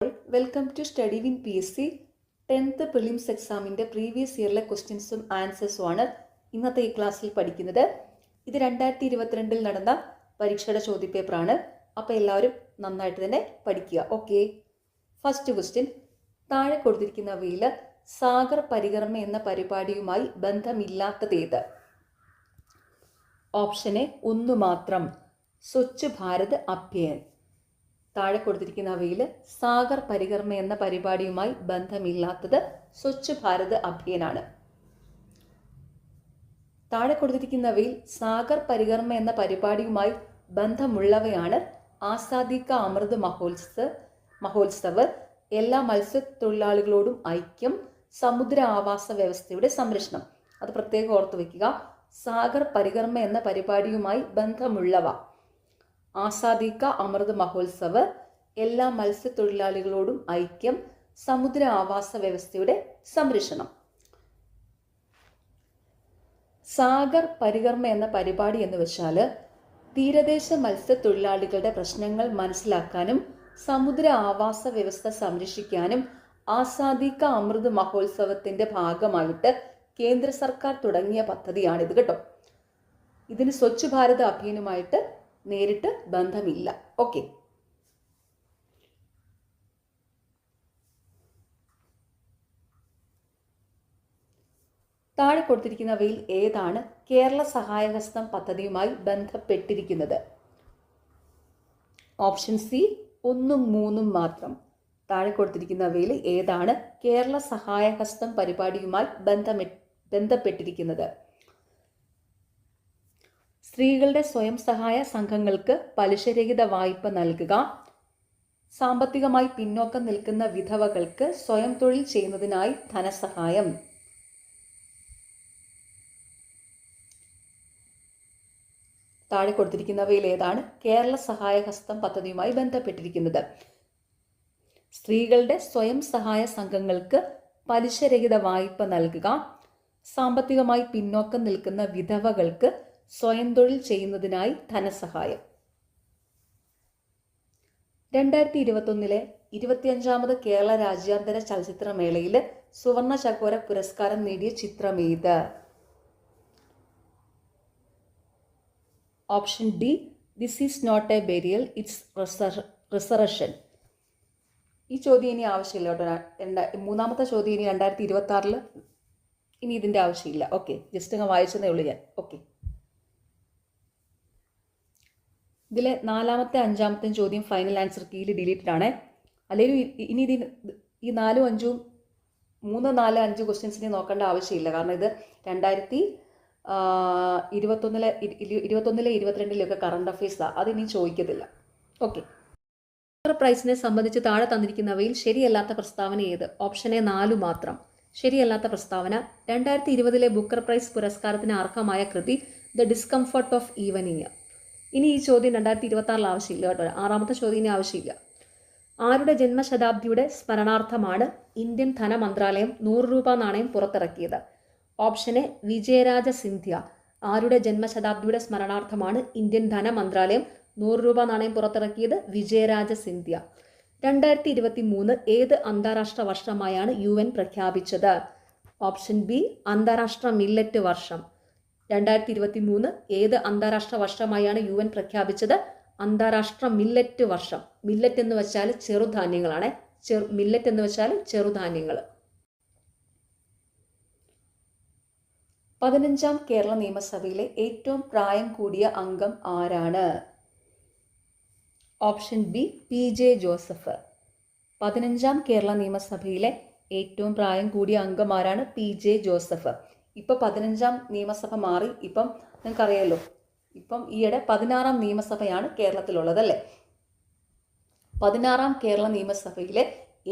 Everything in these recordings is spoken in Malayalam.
Welcome to study win PSC 10th prelims എക്സാമിൻ്റെ പ്രീവിയസ് ഇയറിലെ ക്വസ്റ്റ്യൻസും ആൻസേഴ്സും ആണ് ഇന്നത്തെ ഈ ക്ലാസ്സിൽ പഠിക്കുന്നത്. ഇത് 2022 നടന്ന പരീക്ഷയുടെ ചോദ്യപേപ്പറാണ്. അപ്പോൾ എല്ലാവരും നന്നായിട്ട് തന്നെ പഠിക്കുക. ഓക്കെ, ഫസ്റ്റ് ക്വസ്റ്റ്യൻ, താഴെ കൊടുത്തിരിക്കുന്നവയിൽ സാഗർ പരികർമ്മ എന്ന പരിപാടിയുമായി ബന്ധമില്ലാത്തതേത്? ഓപ്ഷൻ എ ഒന്ന് മാത്രം, സ്വച്ഛ് ഭാരത് അഭിയാൻ. താഴെ കൊടുത്തിരിക്കുന്നവയിൽ സാഗർ പരികർമ്മ എന്ന പരിപാടിയുമായി ബന്ധമില്ലാത്തത് സ്വച്ഛ് ഭാരത് അഭിയാനാണ്. താഴെ കൊടുത്തിരിക്കുന്നവയിൽ സാഗർ പരികർമ്മ എന്ന പരിപാടിയുമായി ബന്ധമുള്ളവയാണ് ആസാദി കാ അമൃത് മഹോത്സവ്, എല്ലാ മത്സ്യത്തൊഴിലാളികളോടും ഐക്യം, സമുദ്ര ആവാസ വ്യവസ്ഥയുടെ സംരക്ഷണം. അത് പ്രത്യേകം ഓർത്തു വയ്ക്കുക. സാഗർ പരികർമ്മ എന്ന പരിപാടിയുമായി ബന്ധമുള്ളവ: ആസാദി കാ അമൃത് മഹോത്സവ്, എല്ലാ മത്സ്യത്തൊഴിലാളികളോടും ഐക്യം, സമുദ്ര ആവാസ വ്യവസ്ഥയുടെ സംരക്ഷണം. സാഗർ പരികർമ്മ എന്ന പരിപാടി എന്ന് വെച്ചാൽ തീരദേശ മത്സ്യത്തൊഴിലാളികളുടെ പ്രശ്നങ്ങൾ മനസ്സിലാക്കാനും സമുദ്ര ആവാസ വ്യവസ്ഥ സംരക്ഷിക്കാനും ആസാദി കാ അമൃത് മഹോത്സവത്തിന്റെ ഭാഗമായിട്ട് കേന്ദ്ര സർക്കാർ തുടങ്ങിയ പദ്ധതിയാണിത് കേട്ടോ. ഇതിന് സ്വച്ഛ് ഭാരത് അഭിയാനുമായിട്ട് നേരിട്ട് ബന്ധമില്ല. ഓക്കെ, താഴെ കൊടുത്തിരിക്കുന്നവയിൽ ഏതാണ് കേരള സഹായഹസ്തം പദ്ധതിയുമായി ബന്ധപ്പെട്ടിരിക്കുന്നത്? ഓപ്ഷൻ സി ഒന്നും മൂന്നും മാത്രം. താഴെ കൊടുത്തിരിക്കുന്നവയിൽ ഏതാണ് കേരള സഹായഹസ്തം പരിപാടിയുമായി ബന്ധപ്പെട്ടിരിക്കുന്നത്? സ്ത്രീകളുടെ സ്വയം സഹായ സംഘങ്ങൾക്ക് പലിശരഹിത വായ്പ നൽകുക, സാമ്പത്തികമായി പിന്നോക്കം നിൽക്കുന്ന വിധവകൾക്ക് സ്വയം തൊഴിൽ ചെയ്യുന്നതിനായി ധനസഹായം. താഴെ കൊടുത്തിരിക്കുന്നവയിൽ ഏതാണ് കേരള സഹായഹസ്തം പദ്ധതിയുമായി ബന്ധപ്പെട്ടിരിക്കുന്നത്? സ്ത്രീകളുടെ സ്വയം സഹായ സംഘങ്ങൾക്ക് പലിശരഹിത വായ്പ നൽകുക, സാമ്പത്തികമായി പിന്നോക്കം നിൽക്കുന്ന വിധവകൾക്ക് സ്വയം തൊഴിൽ ചെയ്യുന്നതിനായി ധനസഹായം. 2021 25ാമത് കേരള രാജ്യാന്തര ചലച്ചിത്രമേളയിൽ സുവർണ ചകോര പുരസ്കാരം നേടിയ ചിത്രമേത്? Option D this is not a burial, it's resurrection. ഈ ചോദ്യം ഇനി ആവശ്യമില്ല കേട്ടോ. മൂന്നാമത്തെ ചോദ്യം ഇനി 2026 ഇനി ഇതിൻ്റെ ആവശ്യമില്ല. ഓക്കെ, ജസ്റ്റ് അങ്ങ് വായിച്ചതേ ഉള്ളൂ ഞാൻ. ഓക്കെ, ഇതിലെ 4ാമത്തെ 5ാമത്തെ ചോദ്യം ഫൈനൽ ആൻസർ കീയിൽ ഡിലീറ്റഡ് ആണ്. അല്ലെങ്കിൽ ഇനി ഈ 4, 5, 3, 4, 5 ക്വസ്റ്റ്യൻസിനെ നോക്കേണ്ട ആവശ്യമില്ല. കാരണം ഇത് 2021 22 കറണ്ട് അഫയേഴ്സാണ്. അതിനി ചോദിക്കത്തില്ല. ഓക്കെ, ബുക്കർ പ്രൈസിനെ സംബന്ധിച്ച് താഴെ തന്നിരിക്കുന്നവയിൽ ശരിയല്ലാത്ത പ്രസ്താവന ഏത്? ഓപ്ഷൻ എ 4 മാത്രം. ശരിയല്ലാത്ത പ്രസ്താവന: 2020 ബുക്കർ പ്രൈസ് പുരസ്കാരത്തിന് അർഹമായ കൃതി ദ ഡിസ്കംഫർട്ട് ഓഫ് ഈവനിങ്. ഇനി ഈ ചോദ്യം 2026 ആവശ്യമില്ല കേട്ടോ. 6ാമത്തെ ചോദ്യം ഇനി ആവശ്യമില്ല. ആരുടെ ജന്മശതാബ്ദിയുടെ സ്മരണാർത്ഥമാണ് ഇന്ത്യൻ ധനമന്ത്രാലയം 100 രൂപ നാണയം പുറത്തിറക്കിയത്? Option A Vijayaraja Scindia. ആരുടെ ജന്മശതാബ്ദിയുടെ സ്മരണാർത്ഥമാണ് ഇന്ത്യൻ ധനമന്ത്രാലയം 100 രൂപ നാണയം പുറത്തിറക്കിയത്? വിജയരാജ സിന്ധ്യ. 2023 ഏത് അന്താരാഷ്ട്ര വർഷമായാണ് UN പ്രഖ്യാപിച്ചത്? ഓപ്ഷൻ ബി അന്താരാഷ്ട്ര മില്ലറ്റ് വർഷം. 2023 ഏത് അന്താരാഷ്ട്ര വർഷമായാണ് UN പ്രഖ്യാപിച്ചത്? അന്താരാഷ്ട്ര മില്ലറ്റ് വർഷം. മില്ലറ്റ് എന്ന് വെച്ചാൽ ചെറുധാന്യങ്ങളാണ്. മില്ലറ്റ് എന്ന് വെച്ചാൽ ചെറുധാന്യങ്ങൾ. 15ാം കേരള നിയമസഭയിലെ ഏറ്റവും പ്രായം കൂടിയ അംഗം ആരാണ്? Option B PJ Joseph. 15ാം Kerala നിയമസഭയിലെ ഏറ്റവും പ്രായം കൂടിയ അംഗം ആരാണ്? PJ Joseph. ഇപ്പം 15ാം നിയമസഭ മാറി. ഇപ്പം നിങ്ങൾക്കറിയാലോ, ഇപ്പം ഈയിടെ 16ാം നിയമസഭയാണ് കേരളത്തിലുള്ളതല്ലേ. 16ാം കേരള നിയമസഭയിലെ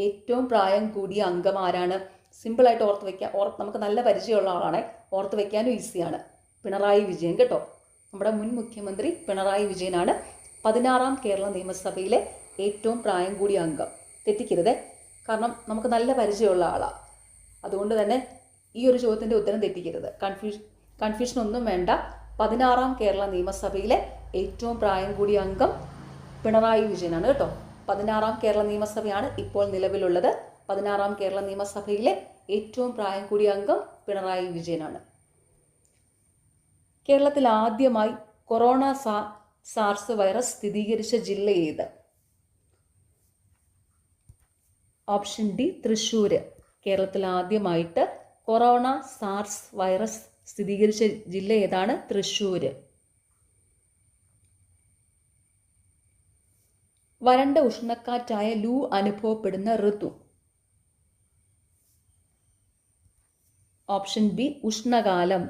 ഏറ്റവും പ്രായം കൂടിയ അംഗം ആരാണ്? സിമ്പിളായിട്ട് ഓർത്ത് വയ്ക്കാം. നമുക്ക് നല്ല പരിചയമുള്ള ആളാണ്, ഓർത്ത് വയ്ക്കാനും ഈസിയാണ്. പിണറായി വിജയൻ കേട്ടോ. നമ്മുടെ മുൻ മുഖ്യമന്ത്രി പിണറായി വിജയനാണ് 16ാം കേരള നിയമസഭയിലെ ഏറ്റവും പ്രായം കൂടിയ അംഗം. തെറ്റിക്കരുതേ, കാരണം നമുക്ക് നല്ല പരിചയമുള്ള ആളാണ്. അതുകൊണ്ട് തന്നെ ഈ ഒരു ചോദ്യത്തിൻ്റെ ഉത്തരം തെറ്റിക്കരുത്. കൺഫ്യൂഷൻ ഒന്നും വേണ്ട. 16ാം കേരള നിയമസഭയിലെ ഏറ്റവും പ്രായം കൂടിയ അംഗം പിണറായി വിജയനാണ് കേട്ടോ. 16ാം കേരള നിയമസഭയാണ് ഇപ്പോൾ നിലവിലുള്ളത്. 16ാം കേരള നിയമസഭയിലെ ഏറ്റവും പ്രായം കൂടിയ അംഗം പിണറായി വിജയനാണ്. കേരളത്തിൽ ആദ്യമായി കൊറോണ സാർസ് വൈറസ് സ്ഥിരീകരിച്ച ജില്ല ഏത്? Option D Thrissur. കേരളത്തിൽ ആദ്യമായിട്ട് കൊറോണ സാർസ് വൈറസ് സ്ഥിരീകരിച്ച ജില്ല ഏതാണ്? തൃശ്ശൂർ. വരണ്ട ഉഷ്ണക്കാറ്റായ ലൂ അനുഭവപ്പെടുന്ന ഋതു? Option B ഉഷ്ണകാലം.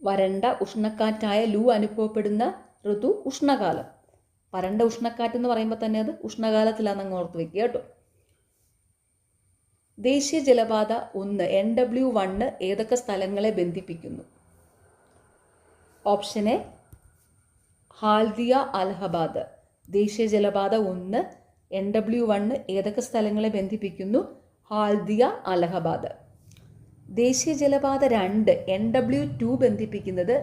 വരണ്ട ഉഷ്ണക്കാറ്റായ ലൂ അനുഭവപ്പെടുന്ന ഋതു ഉഷ്ണകാലം. വരണ്ട ഉഷ്ണക്കാറ്റ് എന്ന് പറയുമ്പോൾ തന്നെ അത് ഉഷ്ണകാലത്തിലാണെന്ന് ഓർത്ത് വെക്കുക കേട്ടോ. ദേശീയ ജലപാത 1 NW1 ഏതൊക്കെ സ്ഥലങ്ങളെ ബന്ധിപ്പിക്കുന്നു? Option A Haldia Allahabad. ദേശീയ ജലപാത 1 NW1 ഏതൊക്കെ സ്ഥലങ്ങളെ ബന്ധിപ്പിക്കുന്നു? ഹാൽദിയ അലഹബാദ്. ദേശീയ ജലപാത 2 NW2 ബന്ധിപ്പിക്കുന്നത്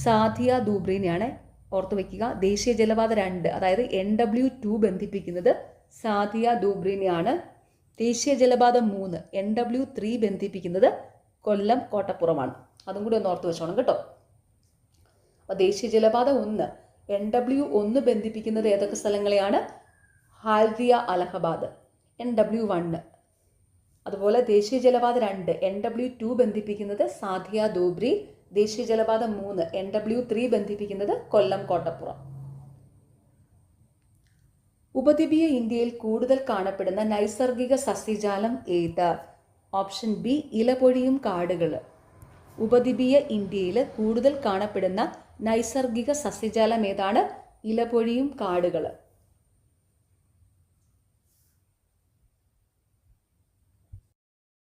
സാധിയ ധൂബ്രിനെയാണ്. ഓർത്തു വയ്ക്കുക. ദേശീയ ജലപാത 2 അതായത് NW2 ബന്ധിപ്പിക്കുന്നത് സാധിയ ധൂബ്രിനെയാണ്. ദേശീയ ജലപാത 3 NW3 ബന്ധിപ്പിക്കുന്നത് കൊല്ലം കോട്ടപ്പുറമാണ്. അതും കൂടി ഒന്ന് ഓർത്ത് വെച്ചോണം കേട്ടോ. അപ്പോൾ ദേശീയ ജലപാത 1 NW1 ബന്ധിപ്പിക്കുന്നത് ഏതൊക്കെ സ്ഥലങ്ങളെയാണ്? ഹാൽദിയ അലഹബാദ് NW1. അതുപോലെ ദേശീയ ജലപാത 2 NW2 ബന്ധിപ്പിക്കുന്നത് സാധിയ ധൂബ്രി. ദേശീയ ജലപാത 3 NW3 ബന്ധിപ്പിക്കുന്നത് കൊല്ലം കോട്ടപ്പുറം. ഉപദ്വീപീയ ഇന്ത്യയിൽ കൂടുതൽ കാണപ്പെടുന്ന നൈസർഗിക സസ്യജാലം ഏത്? ഓപ്ഷൻ ബി ഇലപൊഴിയും കാടുകൾ. ഉപദ്വീപീയ ഇന്ത്യയിൽ കൂടുതൽ കാണപ്പെടുന്ന നൈസർഗിക സസ്യജാലം ഏതാണ്? ഇലപൊഴിയും കാടുകൾ.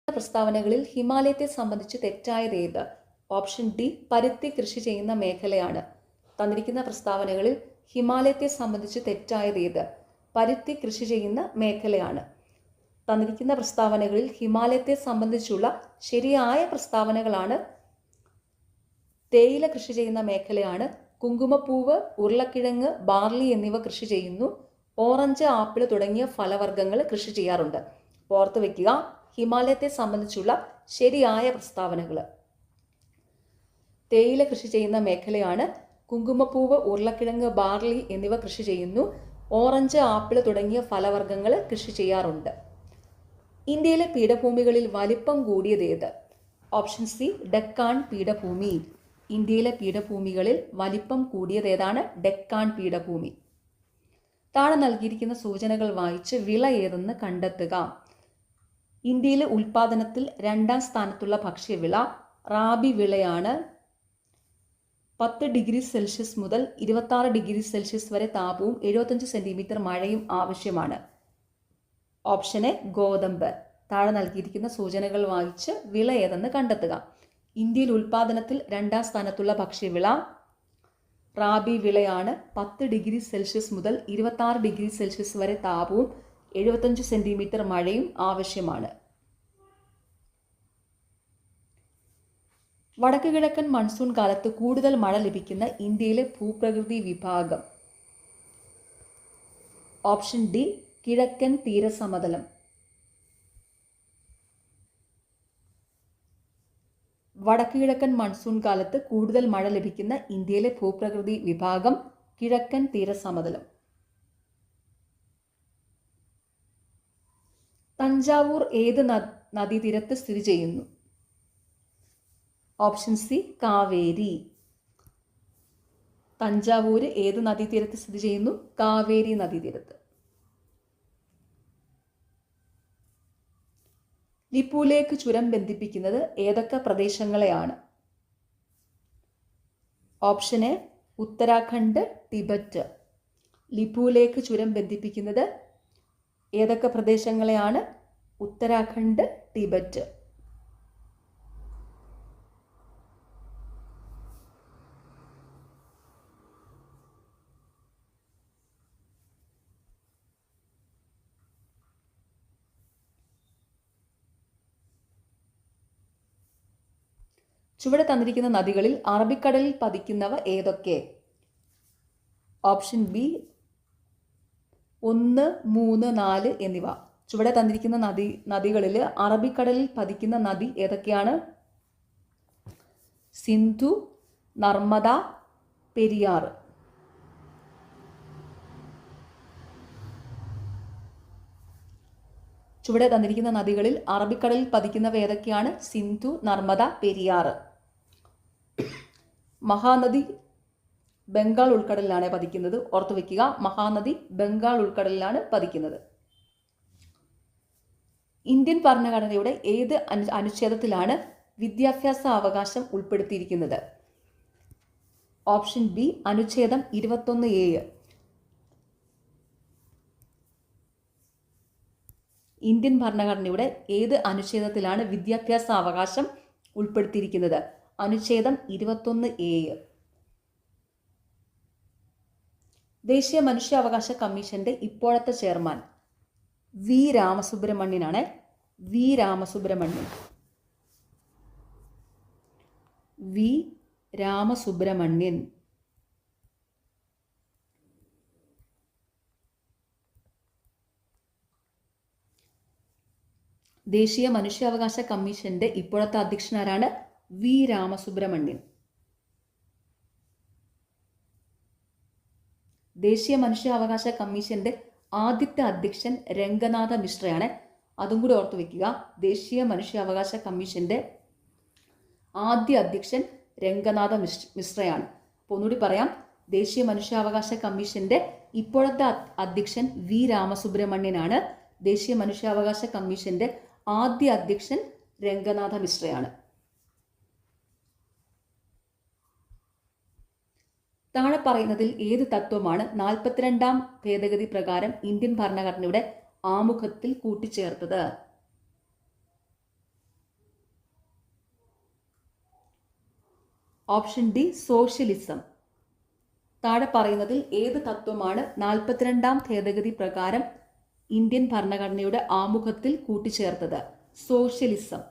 പ്രസ്താവനകളിൽ ഹിമാലയത്തെ സംബന്ധിച്ച് തെറ്റായത് ഏത്? ഓപ്ഷൻ ഡി പരുത്തി കൃഷി ചെയ്യുന്ന മേഖലയാണ്. തന്നിരിക്കുന്ന പ്രസ്താവനകളിൽ ഹിമാലയത്തെ സംബന്ധിച്ച് തെറ്റായത് ഏത്? പരുത്തി കൃഷി ചെയ്യുന്ന മേഖലയാണ്. തന്നിരിക്കുന്ന പ്രസ്താവനകളിൽ ഹിമാലയത്തെ സംബന്ധിച്ചുള്ള ശരിയായ പ്രസ്താവനകളാണ് തേയില കൃഷി ചെയ്യുന്ന മേഖലയാണ്. കുങ്കുമപ്പൂവ്, ഉരുളക്കിഴങ്ങ്, ബാർലി എന്നിവ കൃഷി ചെയ്യുന്നു. ഓറഞ്ച്, ആപ്പിൾ തുടങ്ങിയ ഫലവർഗ്ഗങ്ങൾ കൃഷി ചെയ്യാറുണ്ട്. ഓർത്ത് വയ്ക്കുക ഹിമാലയത്തെ സംബന്ധിച്ചുള്ള ശരിയായ പ്രസ്താവനകൾ. തേയില കൃഷി ചെയ്യുന്ന മേഖലയാണ്. കുങ്കുമപ്പൂവ്, ഉരുളക്കിഴങ്ങ്, ബാർലി എന്നിവ കൃഷി ചെയ്യുന്നു. ഓറഞ്ച്, ആപ്പിൾ തുടങ്ങിയ ഫലവർഗ്ഗങ്ങൾ കൃഷി ചെയ്യാറുണ്ട്. ഇന്ത്യയിലെ പീഠഭൂമികളിൽ വലിപ്പം കൂടിയത് ഏത്? ഓപ്ഷൻ സി ഡെക്കാൻ പീഠഭൂമി. ഇന്ത്യയിലെ പീഠഭൂമികളിൽ വലിപ്പം കൂടിയത് ഏതാണ്? ഡെക്കാൻ പീഠഭൂമി. താഴെ നൽകിയിരിക്കുന്ന സൂചനകൾ വായിച്ച് വിള ഏതെന്ന് കണ്ടെത്തുക. ഇന്ത്യയിലെ ഉൽപാദനത്തിൽ 2ാം സ്ഥാനത്തുള്ള ഭക്ഷ്യവിള റാബി വിളയാണ്. 10 ഡിഗ്രി സെൽഷ്യസ് മുതൽ 26 ഡിഗ്രി സെൽഷ്യസ് വരെ താപവും 75 സെന്റിമീറ്റർ മഴയും ആവശ്യമാണ്. ഓപ്ഷൻ എ ഗോതമ്പ്. താഴെ നൽകിയിരിക്കുന്ന സൂചനകൾ വായിച്ച് വിള ഏതെന്ന് കണ്ടെത്തുക. ഇന്ത്യയിൽ ഉൽപാദനത്തിൽ 2ാം സ്ഥാനത്തുള്ള ഭക്ഷ്യവിള റാബി വിളയാണ്. 10 ഡിഗ്രി സെൽഷ്യസ് മുതൽ 26 ഡിഗ്രി സെൽഷ്യസ് വരെ താപവും 75 സെന്റിമീറ്റർ മഴയും ആവശ്യമാണ്. വടക്ക് കിഴക്കൻ മൺസൂൺ കാലത്ത് കൂടുതൽ മഴ ലഭിക്കുന്ന ഇന്ത്യയിലെ ഭൂപ്രകൃതി വിഭാഗം? ഓപ്ഷൻ ഡി കിഴക്കൻ തീരസമതലം. വടക്ക് കിഴക്കൻ മൺസൂൺ കാലത്ത് കൂടുതൽ മഴ ലഭിക്കുന്ന ഇന്ത്യയിലെ ഭൂപ്രകൃതി വിഭാഗം കിഴക്കൻ തീരസമതലം. തഞ്ചാവൂർ ഏത് നദീതീരത്ത് സ്ഥിതി ചെയ്യുന്നു? Option C Kaveri. തഞ്ചാവൂർ ഏത് നദീതീരത്ത് സ്ഥിതി ചെയ്യുന്നു? കാവേരി നദീതീരത്ത്. ലിപുലേക്ക് ചുരം ബന്ധിപ്പിക്കുന്നത് ഏതൊക്കെ പ്രദേശങ്ങളെയാണ്? Option A Uttarakhand, Tibet. Lipulekh ചുരം ബന്ധിപ്പിക്കുന്നത് ഏതൊക്കെ പ്രദേശങ്ങളെയാണ്? ഉത്തരാഖണ്ഡ്, ടിബറ്റ്. ചുവടെ തന്നിരിക്കുന്ന നദികളിൽ അറബിക്കടലിൽ പതിക്കുന്നവ ഏതൊക്കെ? ഓപ്ഷൻ ബി 1, 3, 4 എന്നിവ. ചുവടെ തന്നിരിക്കുന്ന നദികളിൽ അറബിക്കടലിൽ പതിക്കുന്ന നദി ഏതൊക്കെയാണ്? സിന്ധു, നർമ്മദ, പെരിയാർ. ചുവടെ തന്നിരിക്കുന്ന നദികളിൽ അറബിക്കടലിൽ പതിക്കുന്നവ ഏതൊക്കെയാണ്? സിന്ധു, നർമ്മദ, പെരിയാർ. മഹാനദി ബംഗാൾ ഉൾക്കടലിലാണ് പതിക്കുന്നത്. ഓർത്തു വെക്കുക, മഹാനദി ബംഗാൾ ഉൾക്കടലിലാണ് പതിക്കുന്നത്. ഇന്ത്യൻ ഭരണഘടനയുടെ ഏത് അനുച്ഛേദത്തിലാണ് വിദ്യാഭ്യാസ അവകാശം ഉൾപ്പെടുത്തിയിരിക്കുന്നത്? ഓപ്ഷൻ ബി അനുച്ഛേദം 21A. ഇന്ത്യൻ ഭരണഘടനയുടെ ഏത് അനുച്ഛേദത്തിലാണ് വിദ്യാഭ്യാസ അവകാശം ഉൾപ്പെടുത്തിയിരിക്കുന്നത്? അനുച്ഛേദം 21A. ദേശീയ മനുഷ്യാവകാശ കമ്മീഷന്റെ ഇപ്പോഴത്തെ ചെയർമാൻ വി രാമസുബ്രഹ്മണ്യനാണ്. വി രാമസുബ്രഹ്മണ്യൻ. വി രാമസുബ്രഹ്മണ്യൻ. ദേശീയ മനുഷ്യാവകാശ കമ്മീഷന്റെ ഇപ്പോഴത്തെ അധ്യക്ഷനാരാണ്? വി രാമസുബ്രഹ്മണ്യൻ. ദേശീയ മനുഷ്യാവകാശ കമ്മീഷന്റെ ആദ്യത്തെ അധ്യക്ഷൻ രംഗനാഥ മിശ്രയാണ്. അതും കൂടി ഓർത്തു വെക്കുക. ദേശീയ മനുഷ്യാവകാശ കമ്മീഷന്റെ ആദ്യ അധ്യക്ഷൻ രംഗനാഥ മിശ്രയാണ്. അപ്പോൾ ഒന്നുകൂടി പറയാം, ദേശീയ മനുഷ്യാവകാശ കമ്മീഷന്റെ ഇപ്പോഴത്തെ അധ്യക്ഷൻ വി രാമസുബ്രഹ്മണ്യനാണ്. ദേശീയ മനുഷ്യാവകാശ കമ്മീഷന്റെ ആദ്യ അധ്യക്ഷൻ രംഗനാഥ മിശ്രയാണ്. താഴെ പറയുന്നതിൽ ഏത് തത്വമാണ് 42ാം ഭേദഗതി പ്രകാരം ഇന്ത്യൻ ഭരണഘടനയുടെ ആമുഖത്തിൽ കൂട്ടിച്ചേർത്തത്? Option D socialism. താഴെ പറയുന്നതിൽ ഏത് തത്വമാണ് 42ാം ഭേദഗതി പ്രകാരം ഇന്ത്യൻ ഭരണഘടനയുടെ ആമുഖത്തിൽ കൂട്ടിച്ചേർത്തത്? സോഷ്യലിസം.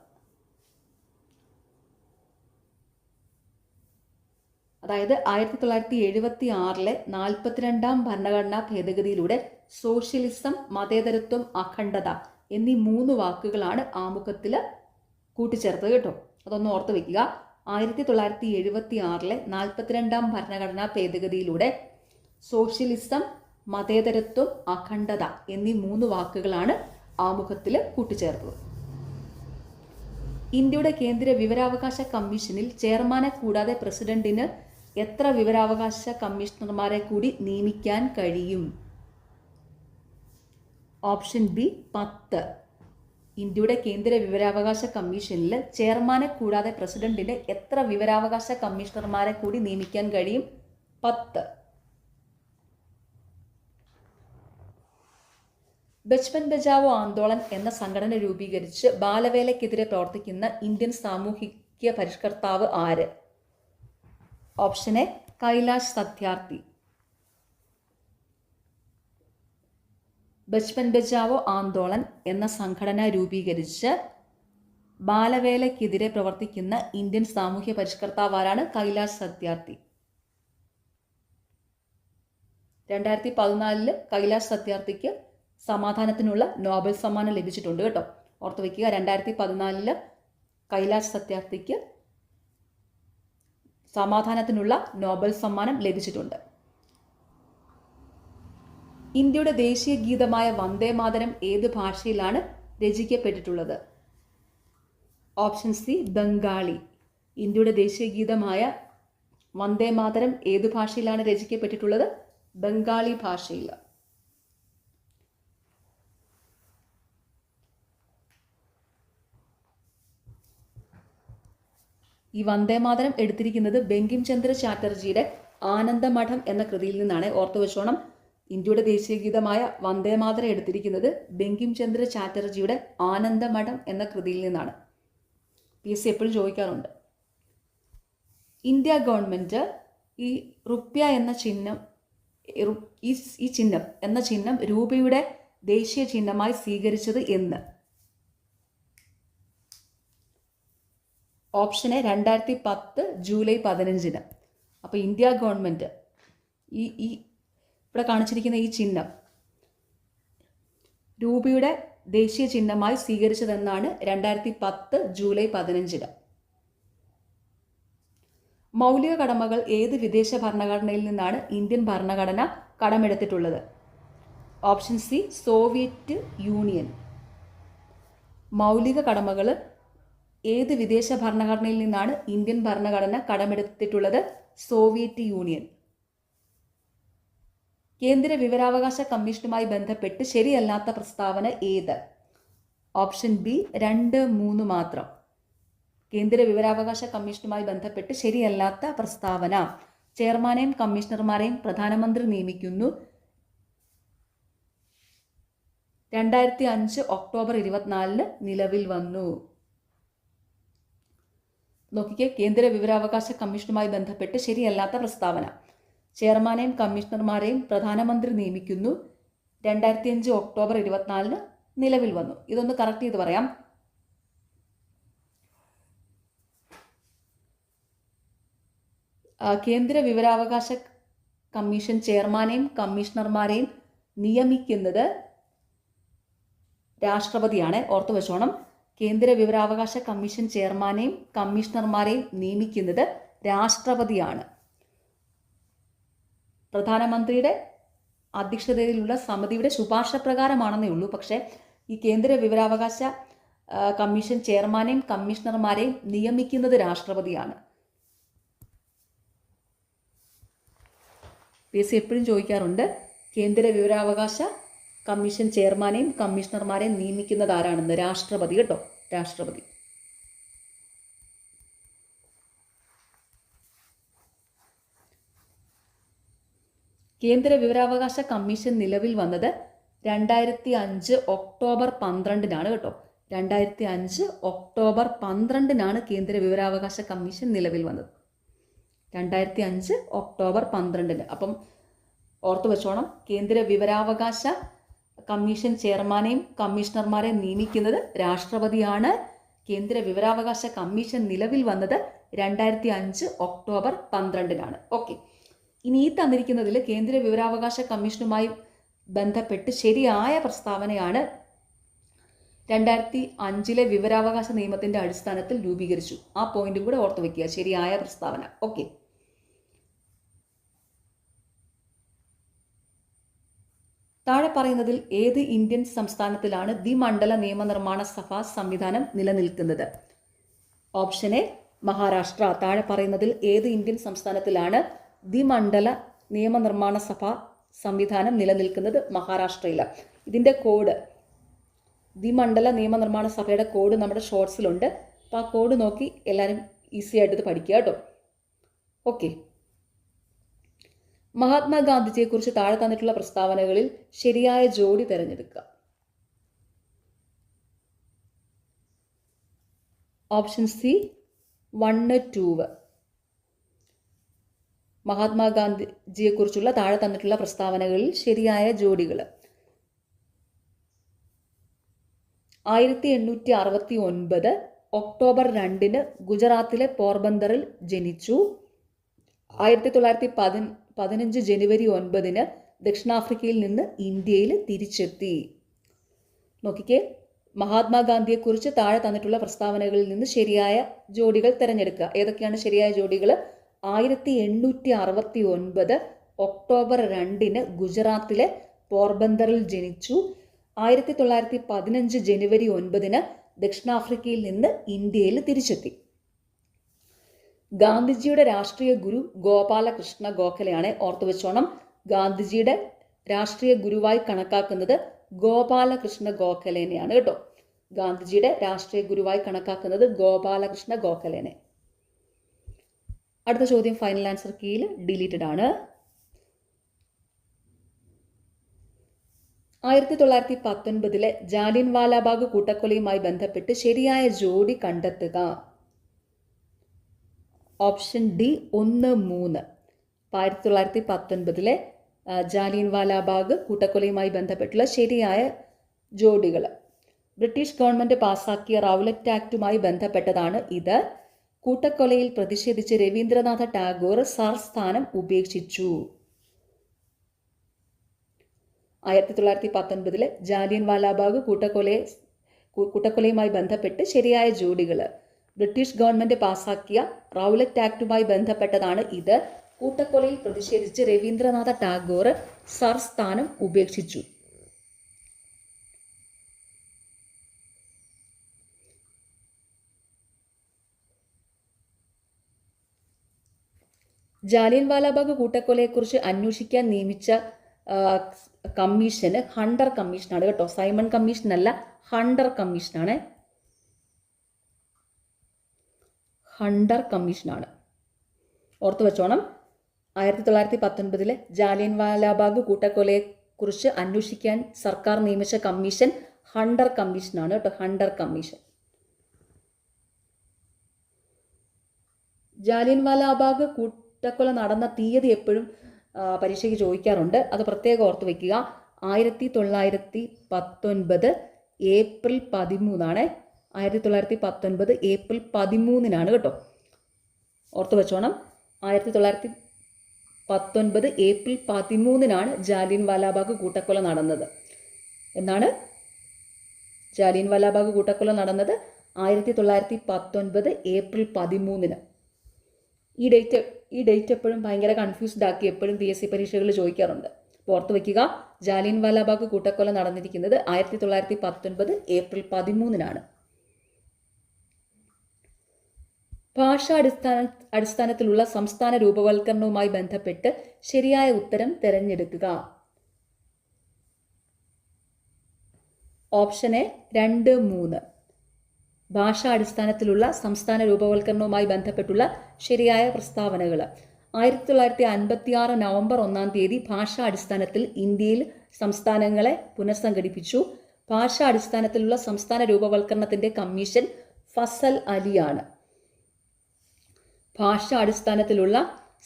അതായത് 1976 42ാം ഭരണഘടനാ ഭേദഗതിയിലൂടെ സോഷ്യലിസം, മതേതരത്വം, അഖണ്ഡത എന്നീ 3 വാക്കുകളാണ് ആമുഖത്തിൽ കൂട്ടിച്ചേർത്തത് കേട്ടോ. അതൊന്ന് ഓർത്ത് വെക്കുക. 1976 42ാം ഭരണഘടനാ ഭേദഗതിയിലൂടെ സോഷ്യലിസം, മതേതരത്വം, അഖണ്ഡത എന്നീ 3 വാക്കുകളാണ് ആമുഖത്തിൽ കൂട്ടിച്ചേർത്തത്. ഇന്ത്യയുടെ കേന്ദ്ര വിവരാവകാശ കമ്മീഷനിൽ ചെയർമാനെ കൂടാതെ പ്രസിഡന്റിന് എത്ര വിവരാവകാശ കമ്മീഷണർമാരെ കൂടി നിയമിക്കാൻ കഴിയും? Option B 10. ഇന്ത്യയുടെ കേന്ദ്ര വിവരാവകാശ കമ്മീഷനിൽ ചെയർമാനെ കൂടാതെ പ്രസിഡന്റിന് എത്ര വിവരാവകാശ കമ്മീഷണർമാരെ കൂടി നിയമിക്കാൻ കഴിയും? 10. ബച്പൻ ബചാവോ ആന്തോളൻ എന്ന സംഘടന രൂപീകരിച്ച് ബാലവേലയ്ക്കെതിരെ പ്രവർത്തിക്കുന്ന ഇന്ത്യൻ സാമൂഹിക പരിഷ്കർത്താവ് ആര്? Option A Kailash Satyarthi. ബച്പൻ ബചാവോ ആന്തോളൻ എന്ന സംഘടന രൂപീകരിച്ച് ബാലവേലയ്ക്കെതിരെ പ്രവർത്തിക്കുന്ന ഇന്ത്യൻ സാമൂഹ്യ പരിഷ്കർത്താവ് ആരാണ്? കൈലാഷ് സത്യാർത്ഥി. 2014 കൈലാഷ് സത്യാർത്ഥിക്ക് സമാധാനത്തിനുള്ള നോബൽ സമ്മാനം ലഭിച്ചിട്ടുണ്ട് കേട്ടോ. ഓർത്തു വയ്ക്കുക, 2014 കൈലാഷ് സത്യാർത്ഥിക്ക് സമാധാനത്തിനുള്ള നോബൽ സമ്മാനം ലഭിച്ചിട്ടുണ്ട്. ഇന്ത്യയുടെ ദേശീയ ഗീതമായ വന്ദേമാതരം ഏത് ഭാഷയിലാണ് രചിക്കപ്പെട്ടിട്ടുള്ളത്? Option C Bengali. ഇന്ത്യയുടെ ദേശീയ ഗീതമായ വന്ദേമാതരം ഏത് ഭാഷയിലാണ് രചിക്കപ്പെട്ടിട്ടുള്ളത്? ബംഗാളി ഭാഷയിൽ. ഈ വന്ദേമാതരം എടുത്തിരിക്കുന്നത് ബങ്കിം ചന്ദ്ര ചാറ്റർജിയുടെ ആനന്ദമഠം എന്ന കൃതിയിൽ നിന്നാണ്. ഓർത്തു വെച്ചോണം, ഇന്ത്യയുടെ ദേശീയ ഗീതമായ വന്ദേമാതരം എടുത്തിരിക്കുന്നത് ബങ്കിം ചന്ദ്ര ചാറ്റർജിയുടെ ആനന്ദമഠം എന്ന കൃതിയിൽ നിന്നാണ്. PSC എപ്പോഴും ചോദിക്കാറുണ്ട്. ഇന്ത്യ ഗവൺമെൻറ് ഈ റുപ്യ എന്ന ചിഹ്നം, ഈ ചിഹ്നം എന്ന ചിഹ്നം രൂപയുടെ ദേശീയ ചിഹ്നമായി സ്വീകരിച്ചത് എന്ന്? Option A 2010 July 15. അപ്പോൾ ഇന്ത്യ ഗവൺമെൻറ് ഈ ഇവിടെ കാണിച്ചിരിക്കുന്ന ഈ ചിഹ്നം രൂപയുടെ ദേശീയ ചിഹ്നമായി സ്വീകരിച്ചതെന്നാണ് 2010 ജൂലൈ 15. മൗലിക കടമകൾ ഏത് വിദേശ ഭരണഘടനയിൽ നിന്നാണ് ഇന്ത്യൻ ഭരണഘടന കടമെടുത്തിട്ടുള്ളത്? Option C Soviet Union. മൗലിക കടമകൾ ഏത് വിദേശ ഭരണഘടനയിൽ നിന്നാണ് ഇന്ത്യൻ ഭരണഘടന കടമെടുത്തിട്ടുള്ളത്? Soviet union. കേന്ദ്ര വിവരാവകാശ കമ്മീഷനുമായി ബന്ധപ്പെട്ട് ശരിയല്ലാത്ത പ്രസ്താവന ഏത്? ഓപ്ഷൻ ബി 2, 3 മാത്രം. കേന്ദ്ര വിവരാവകാശ കമ്മീഷനുമായി ബന്ധപ്പെട്ട് ശരിയല്ലാത്ത പ്രസ്താവന: ചെയർമാനെയും കമ്മീഷണർമാരെയും പ്രധാനമന്ത്രി നിയമിക്കുന്നു. 2005 ഒക്ടോബർ 24 നിലവിൽ വന്നു. നോക്കിക്കേ, കേന്ദ്ര വിവരാവകാശ കമ്മീഷനുമായി ബന്ധപ്പെട്ട് ശരിയല്ലാത്ത പ്രസ്താവന: ചെയർമാനെയും കമ്മീഷണർമാരെയും പ്രധാനമന്ത്രി നിയമിക്കുന്നു. 2005 ഒക്ടോബർ 24 നിലവിൽ വന്നു. ഇതൊന്ന് കറക്റ്റ് ചെയ്ത് പറയാം. കേന്ദ്ര വിവരാവകാശ കമ്മീഷൻ ചെയർമാനെയും കമ്മീഷണർമാരെയും നിയമിക്കുന്നത് രാഷ്ട്രപതിയാണ്. ഓർത്തു വെച്ചോണം. കേന്ദ്ര വിവരാവകാശ കമ്മീഷൻ ചെയർമാനെയും കമ്മീഷണർമാരെയും നിയമിക്കുന്നത് രാഷ്ട്രപതിയാണ്. പ്രധാനമന്ത്രിയുടെ അധ്യക്ഷതയിലുള്ള സമിതിയുടെ ശുപാർശ പ്രകാരമാണെന്നേ ഉള്ളൂ. പക്ഷേ ഈ കേന്ദ്ര വിവരാവകാശ കമ്മീഷൻ ചെയർമാനെയും കമ്മീഷണർമാരെയും നിയമിക്കുന്നത് രാഷ്ട്രപതിയാണ്. PSC എപ്പോഴും ചോദിക്കാറുണ്ട്, കേന്ദ്ര വിവരാവകാശ കമ്മീഷൻ ചെയർമാനെയും കമ്മീഷണർമാരെയും നിയമിക്കുന്നത് ആരാണെന്ന്? രാഷ്ട്രപതി കേട്ടോ, രാഷ്ട്രപതി. കേന്ദ്ര വിവരാവകാശ കമ്മീഷൻ നിലവിൽ വന്നത് 2005 ഒക്ടോബർ 12 കേട്ടോ. 2005 ഒക്ടോബർ 12 കേന്ദ്ര വിവരാവകാശ കമ്മീഷൻ നിലവിൽ വന്നത്. 2005 ഒക്ടോബർ 12. അപ്പം ഓർത്തു വെച്ചോണം, കേന്ദ്ര വിവരാവകാശ കമ്മീഷൻ ചെയർമാനെയും കമ്മീഷണർമാരെയും നിയമിക്കുന്നത് രാഷ്ട്രപതിയാണ്. കേന്ദ്ര വിവരാവകാശ കമ്മീഷൻ നിലവിൽ വന്നത് 2005 ഒക്ടോബർ 12. ഓക്കെ, ഇനി ഈ തന്നിരിക്കുന്നതിൽ കേന്ദ്ര വിവരാവകാശ കമ്മീഷനുമായി ബന്ധപ്പെട്ട് ശരിയായ പ്രസ്താവനയാണ് 2005 വിവരാവകാശ നിയമത്തിൻ്റെ അടിസ്ഥാനത്തിൽ രൂപീകരിച്ചു. ആ പോയിന്റും കൂടെ ഓർത്തു വയ്ക്കുക, ശരിയായ പ്രസ്താവന. ഓക്കെ, താഴെ പറയുന്നതിൽ ഏത് ഇന്ത്യൻ സംസ്ഥാനത്തിലാണ് ദ്വിമണ്ഡല നിയമനിർമ്മാണ സഭാ സംവിധാനം നിലനിൽക്കുന്നത്? Option A Maharashtra. താഴെ പറയുന്നതിൽ ഏത് ഇന്ത്യൻ സംസ്ഥാനത്തിലാണ് ദ്വിമണ്ഡല നിയമനിർമ്മാണ സഭാ സംവിധാനം നിലനിൽക്കുന്നത്? മഹാരാഷ്ട്രയിൽ. ഇതിൻ്റെ കോഡ്, ദ്വിമണ്ഡല നിയമനിർമ്മാണ സഭയുടെ കോഡ് നമ്മുടെ ഷോർട്സിലുണ്ട്. അപ്പോൾ ആ കോഡ് നോക്കി എല്ലാവരും ഈസി ആയിട്ട് ഇത് പഠിക്കുക കേട്ടോ. ഓക്കെ, മഹാത്മാഗാന്ധിജിയെക്കുറിച്ച് താഴെ തന്നിട്ടുള്ള പ്രസ്താവനകളിൽ ശരിയായ ജോഡി തിരഞ്ഞെടുക്കുക. Option C 1, 2. മഹാത്മാഗാന്ധിജിയെക്കുറിച്ചുള്ള താഴെ തന്നിട്ടുള്ള പ്രസ്താവനകളിൽ ശരിയായ ജോഡികൾ: 1869 ഒക്ടോബർ 2 ഗുജറാത്തിലെ പോർബന്തറിൽ ജനിച്ചു. 1915 ജനുവരി 9 ദക്ഷിണാഫ്രിക്കയിൽ നിന്ന് ഇന്ത്യയിൽ തിരിച്ചെത്തി. നോക്കിക്കേ, മഹാത്മാഗാന്ധിയെക്കുറിച്ച് താഴെ തന്നിട്ടുള്ള പ്രസ്താവനകളിൽ നിന്ന് ശരിയായ ജോഡികൾ തിരഞ്ഞെടുക്കുക. ഏതൊക്കെയാണ് ശരിയായ ജോഡികൾ? 1869 ഒക്ടോബർ 2 ഗുജറാത്തിലെ പോർബന്തറിൽ ജനിച്ചു. 1915 ജനുവരി 9 ദക്ഷിണാഫ്രിക്കയിൽ നിന്ന് ഇന്ത്യയിൽ തിരിച്ചെത്തി. ഗാന്ധിജിയുടെ രാഷ്ട്രീയ ഗുരു ഗോപാലകൃഷ്ണ ഗോഖലെയാണ്. ഓർത്തു വെച്ചോണം, ഗാന്ധിജിയുടെ രാഷ്ട്രീയ ഗുരുവായി കണക്കാക്കുന്നത് ഗോപാലകൃഷ്ണ ഗോഖലെനെയാണ് കേട്ടോ. ഗാന്ധിജിയുടെ രാഷ്ട്രീയ ഗുരുവായി കണക്കാക്കുന്നത് ഗോപാലകൃഷ്ണ ഗോഖലെനെ. അടുത്ത ചോദ്യം ഫൈനൽ ആൻസർ കീയിൽ ഡിലീറ്റഡ് ആണ്. 1919 ജാലിയൻവാലാബാഗ് കൂട്ടക്കൊലയുമായി ബന്ധപ്പെട്ട് ശരിയായ ജോഡി കണ്ടെത്തുക. Option D 1, 3. 1919 ജാലിയൻവാലാബാഗ് കൂട്ടക്കൊലയുമായി ബന്ധപ്പെട്ടുള്ള ശരിയായ ജോഡികൾ: ബ്രിട്ടീഷ് ഗവൺമെൻറ് പാസാക്കിയ റൗലറ്റ് ആക്ടുമായി ബന്ധപ്പെട്ടതാണ് ഇത്. കൂട്ടക്കൊലയിൽ പ്രതിഷേധിച്ച് രവീന്ദ്രനാഥ ടാഗോർ സർ സ്ഥാനം ഉപേക്ഷിച്ചു. 1919 ജാലിയൻ വാലാബാഗ് കൂട്ടക്കൊലയുമായി ബന്ധപ്പെട്ട് ശരിയായ ജോഡികൾ. ബ്രിട്ടീഷ് ഗവൺമെന്റ് പാസാക്കിയ റൗലറ്റ് ആക്ടുമായി ബന്ധപ്പെട്ടതാണ് ഇത്. കൂട്ടക്കൊലയിൽ പ്രതിഷേധിച്ച് രവീന്ദ്രനാഥ ടാഗോർ സർ സ്ഥാനം ഉപേക്ഷിച്ചു. ജാലിയൻ വാലാബാഗ് കൂട്ടക്കൊലയെക്കുറിച്ച് അന്വേഷിക്കാൻ നിയമിച്ച കമ്മീഷന് ഹണ്ടർ കമ്മീഷനാണ് കേട്ടോ. സൈമൺ കമ്മീഷൻ അല്ല, ഹണ്ടർ കമ്മീഷനാണ്. ഹണ്ടർ കമ്മീഷനാണ്. ഓർത്തു വെച്ചോണം. 1919 ജാലിയൻ വാലാബാഗ് കൂട്ടക്കൊലയെക്കുറിച്ച് അന്വേഷിക്കാൻ സർക്കാർ നിയമിച്ച കമ്മീഷൻ ഹണ്ടർ കമ്മീഷനാണ് കേട്ടോ. Hunter commission. ജാലിയൻ വാലാബാഗ് കൂട്ടക്കൊല നടന്ന തീയതി എപ്പോഴും പരീക്ഷയ്ക്ക് ചോദിക്കാറുണ്ട്. അത് പ്രത്യേകം ഓർത്ത് വയ്ക്കുക. 1919 ഏപ്രിൽ 13 1919 ഏപ്രിൽ 13 കേട്ടോ. ഓർത്ത് വെച്ചോണം. 1919 ഏപ്രിൽ 13 ജാലിയൻ വാലാബാഗ് കൂട്ടക്കൊല നടന്നത്. എന്നാണ് ജാലിയൻ വാലാബാഗ് കൂട്ടക്കൊല നടന്നത് 1919 ഏപ്രിൽ 13. ഈ ഡേറ്റ് എപ്പോഴും ഭയങ്കര കൺഫ്യൂസ്ഡ് ആക്കി എപ്പോഴും PSC പരീക്ഷകളിൽ ചോദിക്കാറുണ്ട്. അപ്പോൾ ഓർത്ത് വയ്ക്കുക. ജാലിയൻ വാലാബാഗ് കൂട്ടക്കൊല നടന്നിരിക്കുന്നത് 1919 ഏപ്രിൽ 13. ഭാഷാ അടിസ്ഥാനത്തിലുള്ള സംസ്ഥാന രൂപവൽക്കരണവുമായി ബന്ധപ്പെട്ട് ശരിയായ ഉത്തരം തിരഞ്ഞെടുക്കുക. Option A 2, 3. ഭാഷാ അടിസ്ഥാനത്തിലുള്ള സംസ്ഥാന രൂപവൽക്കരണവുമായി ബന്ധപ്പെട്ടുള്ള ശരിയായ പ്രസ്താവനകൾ. 1956 നവംബർ 1 ഭാഷാ അടിസ്ഥാനത്തിൽ ഇന്ത്യയിൽ സംസ്ഥാനങ്ങളെ പുനഃസംഘടിപ്പിച്ചു. ഭാഷാ അടിസ്ഥാനത്തിലുള്ള സംസ്ഥാന രൂപവൽക്കരണത്തിന്റെ കമ്മീഷൻ ഫസൽ അലിയാണ്. ഭാഷാ അടിസ്ഥാനത്തിലുള്ള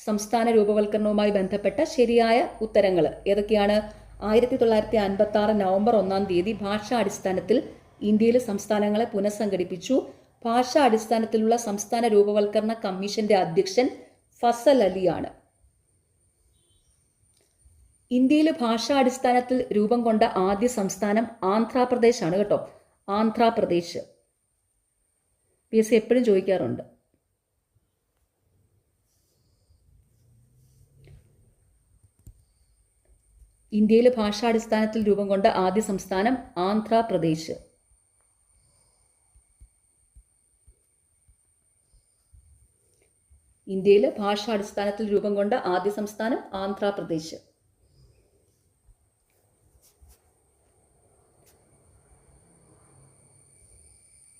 സംസ്ഥാന രൂപവൽക്കരണവുമായി ബന്ധപ്പെട്ട ശരിയായ ഉത്തരങ്ങൾ ഏതൊക്കെയാണ്? 1956 നവംബർ 1 ഭാഷാ അടിസ്ഥാനത്തിൽ ഇന്ത്യയിലെ സംസ്ഥാനങ്ങളെ പുനഃസംഘടിപ്പിച്ചു. ഭാഷാ അടിസ്ഥാനത്തിലുള്ള സംസ്ഥാന രൂപവൽക്കരണ കമ്മീഷന്റെ അധ്യക്ഷൻ ഫസൽ അലിയാണ്. ഇന്ത്യയിൽ ഭാഷാ അടിസ്ഥാനത്തിൽ രൂപം കൊണ്ട ആദ്യ സംസ്ഥാനം ആന്ധ്രാപ്രദേശ് ആണ് കേട്ടോ. ആന്ധ്രാപ്രദേശ് PSC എപ്പോഴും ചോദിക്കാറുണ്ട്. ഇന്ത്യയിൽ ഭാഷാടിസ്ഥാനത്തിൽ രൂപം കൊണ്ട ആദ്യ സംസ്ഥാനം ആന്ധ്രാപ്രദേശ്. ഇന്ത്യയിൽ ഭാഷാടിസ്ഥാനത്തിൽ രൂപം കൊണ്ട ആദ്യ സംസ്ഥാനം ആന്ധ്രാപ്രദേശ്.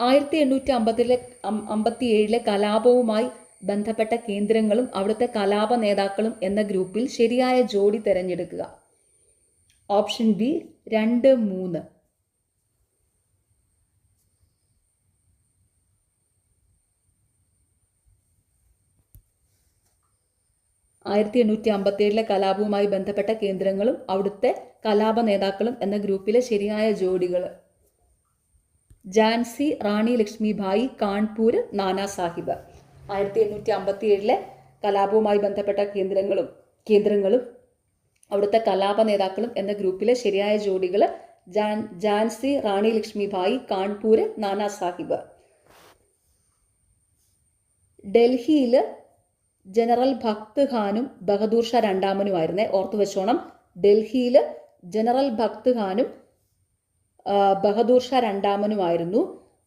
ആയിരത്തി 1857 കലാപവുമായി ബന്ധപ്പെട്ട കേന്ദ്രങ്ങളും അവിടുത്തെ കലാപ നേതാക്കളും എന്ന ഗ്രൂപ്പിൽ ശരിയായ ജോഡി തിരഞ്ഞെടുക്കുക. Option B 2, 3. ആയിരത്തി 1857 കലാപവുമായി ബന്ധപ്പെട്ട കേന്ദ്രങ്ങളും അവിടുത്തെ കലാപ നേതാക്കളും എന്ന ഗ്രൂപ്പിലെ ശരിയായ ജോഡികൾ: ഝാൻസി റാണി ലക്ഷ്മിഭായി, കാൺപൂർ നാനാ സാഹിബ്. 1857 കലാപവുമായി ബന്ധപ്പെട്ട കേന്ദ്രങ്ങളും അവിടുത്തെ കലാപ നേതാക്കളും എന്ന ഗ്രൂപ്പിലെ ശരിയായ ജോഡികൾ: ഝാൻസി റാണി ലക്ഷ്മിഭായി, കാൺപൂർ നാനാ സാഹിബ്. ഡൽഹിയിൽ ജനറൽ ഭക്ത് ഖാനും ബഹദൂർ ഷാ രണ്ടാമനുമായിരുന്നേ. ഓർത്തു വെച്ചോണം. ഡൽഹിയിൽ ജനറൽ ഭക്ത് ഖാനും ബഹദൂർ ഷാ രണ്ടാമനുമായിരുന്നു.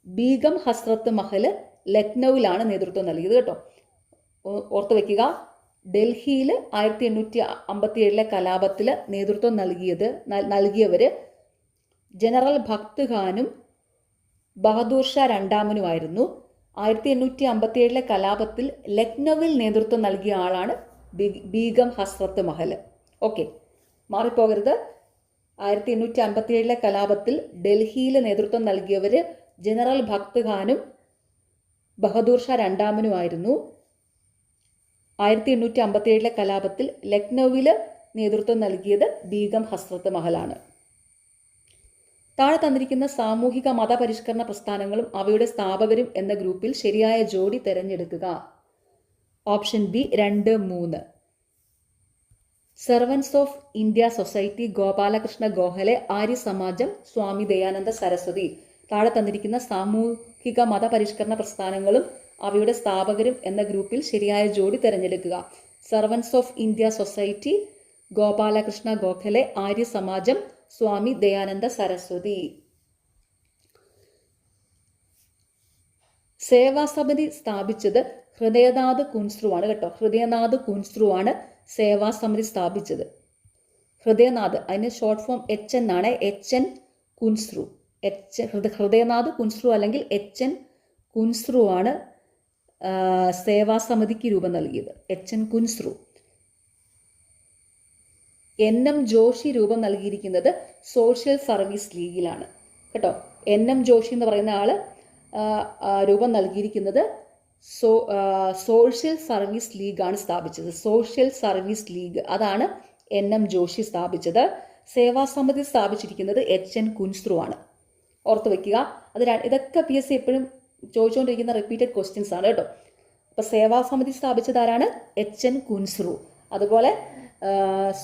ബീഗം ഹസ്രത്ത് മഹൽ ലക്നൌവിലാണ് നേതൃത്വം നൽകിയത് കേട്ടോ. ഓർത്തു വെക്കുക. ഡൽഹിയിൽ 1857 കലാപത്തിൽ നേതൃത്വം നൽകിയവര് ജനറൽ ഭക്ത് ഖാനും ബഹദൂർ ഷാ രണ്ടാമനുമായിരുന്നു. 1857 കലാപത്തിൽ ലക്നൌവിൽ നേതൃത്വം നൽകിയ ആളാണ് ബീഗം ഹസ്രത്ത് മഹൽ. ഓക്കെ, മാറിപ്പോകരുത്. 1857 കലാപത്തിൽ ഡൽഹിയിൽ നേതൃത്വം നൽകിയവര് ജനറൽ ഭക്ത് ഖാനും ബഹദൂർ ഷാ രണ്ടാമനുമായിരുന്നു. 1857 കലാപത്തിൽ ലക്നൌവിൽ നേതൃത്വം നൽകിയത് ബീഗം ഹസ്രത്ത് മഹലാണ്. താഴെ തന്നിരിക്കുന്ന സാമൂഹിക മതപരിഷ്കരണ പ്രസ്ഥാനങ്ങളും അവയുടെ സ്ഥാപകരും എന്ന ഗ്രൂപ്പിൽ ശരിയായ ജോഡി തിരഞ്ഞെടുക്കുക. Option B 2, 3. Servants of India society, Gopalakrishna Gokhale, Arya Samaj, Swami Dayananda Saraswati. താഴെ തന്നിരിക്കുന്ന സാമൂഹിക മതപരിഷ്കരണ പ്രസ്ഥാനങ്ങളും അവയുടെ സ്ഥാപകരും എന്ന ഗ്രൂപ്പിൽ ശരിയായ ജോഡി തിരഞ്ഞെടുക്കുക. Servants of India society, Gopalakrishna Gokhale, Arya Samaj, Swami Dayananda Saraswati. Seva Samiti സ്ഥാപിച്ചത് ഹൃദയനാഥ് കുൻസ്രു ആണ് കേട്ടോ. ഹൃദയനാഥ് കുൻസ്രു ആണ് സേവാസമിതി സ്ഥാപിച്ചത്. ഹൃദയനാഥ്, അതിന് ഷോർട്ട് ഫോം HN ആണ്. HN കുൻസ്രു. ഹൃദയനാഥ് കുൻസ്രു അല്ലെങ്കിൽ HN കുൻസ്രു ആണ് സേവാസമിതിക്ക് രൂപം നൽകിയത്. HN കുൻസ്രു. NM ജോഷി രൂപം നൽകിയിരിക്കുന്നത് സോഷ്യൽ സർവീസ് ലീഗിലാണ് കേട്ടോ. NM ജോഷി എന്ന് പറയുന്ന ആള് രൂപം നൽകിയിരിക്കുന്നത് സോഷ്യൽ സർവീസ് ലീഗാണ് സ്ഥാപിച്ചത്. സോഷ്യൽ സർവീസ് ലീഗ്, അതാണ് NM ജോഷി സ്ഥാപിച്ചത്. സേവാസമിതി സ്ഥാപിച്ചിരിക്കുന്നത് HN കുൻസ്രു ആണ്. ഓർത്ത് വയ്ക്കുക. ഇതൊക്കെ PSC എപ്പോഴും ചോദിച്ചുകൊണ്ടിരിക്കുന്ന റിപ്പീറ്റഡ് ക്വസ്റ്റ്യൻസ് ആണ് കേട്ടോ. അപ്പോൾ സേവാസമിതി സ്ഥാപിച്ചത് ആരാണ്? HN കുൻസ്രു. അതുപോലെ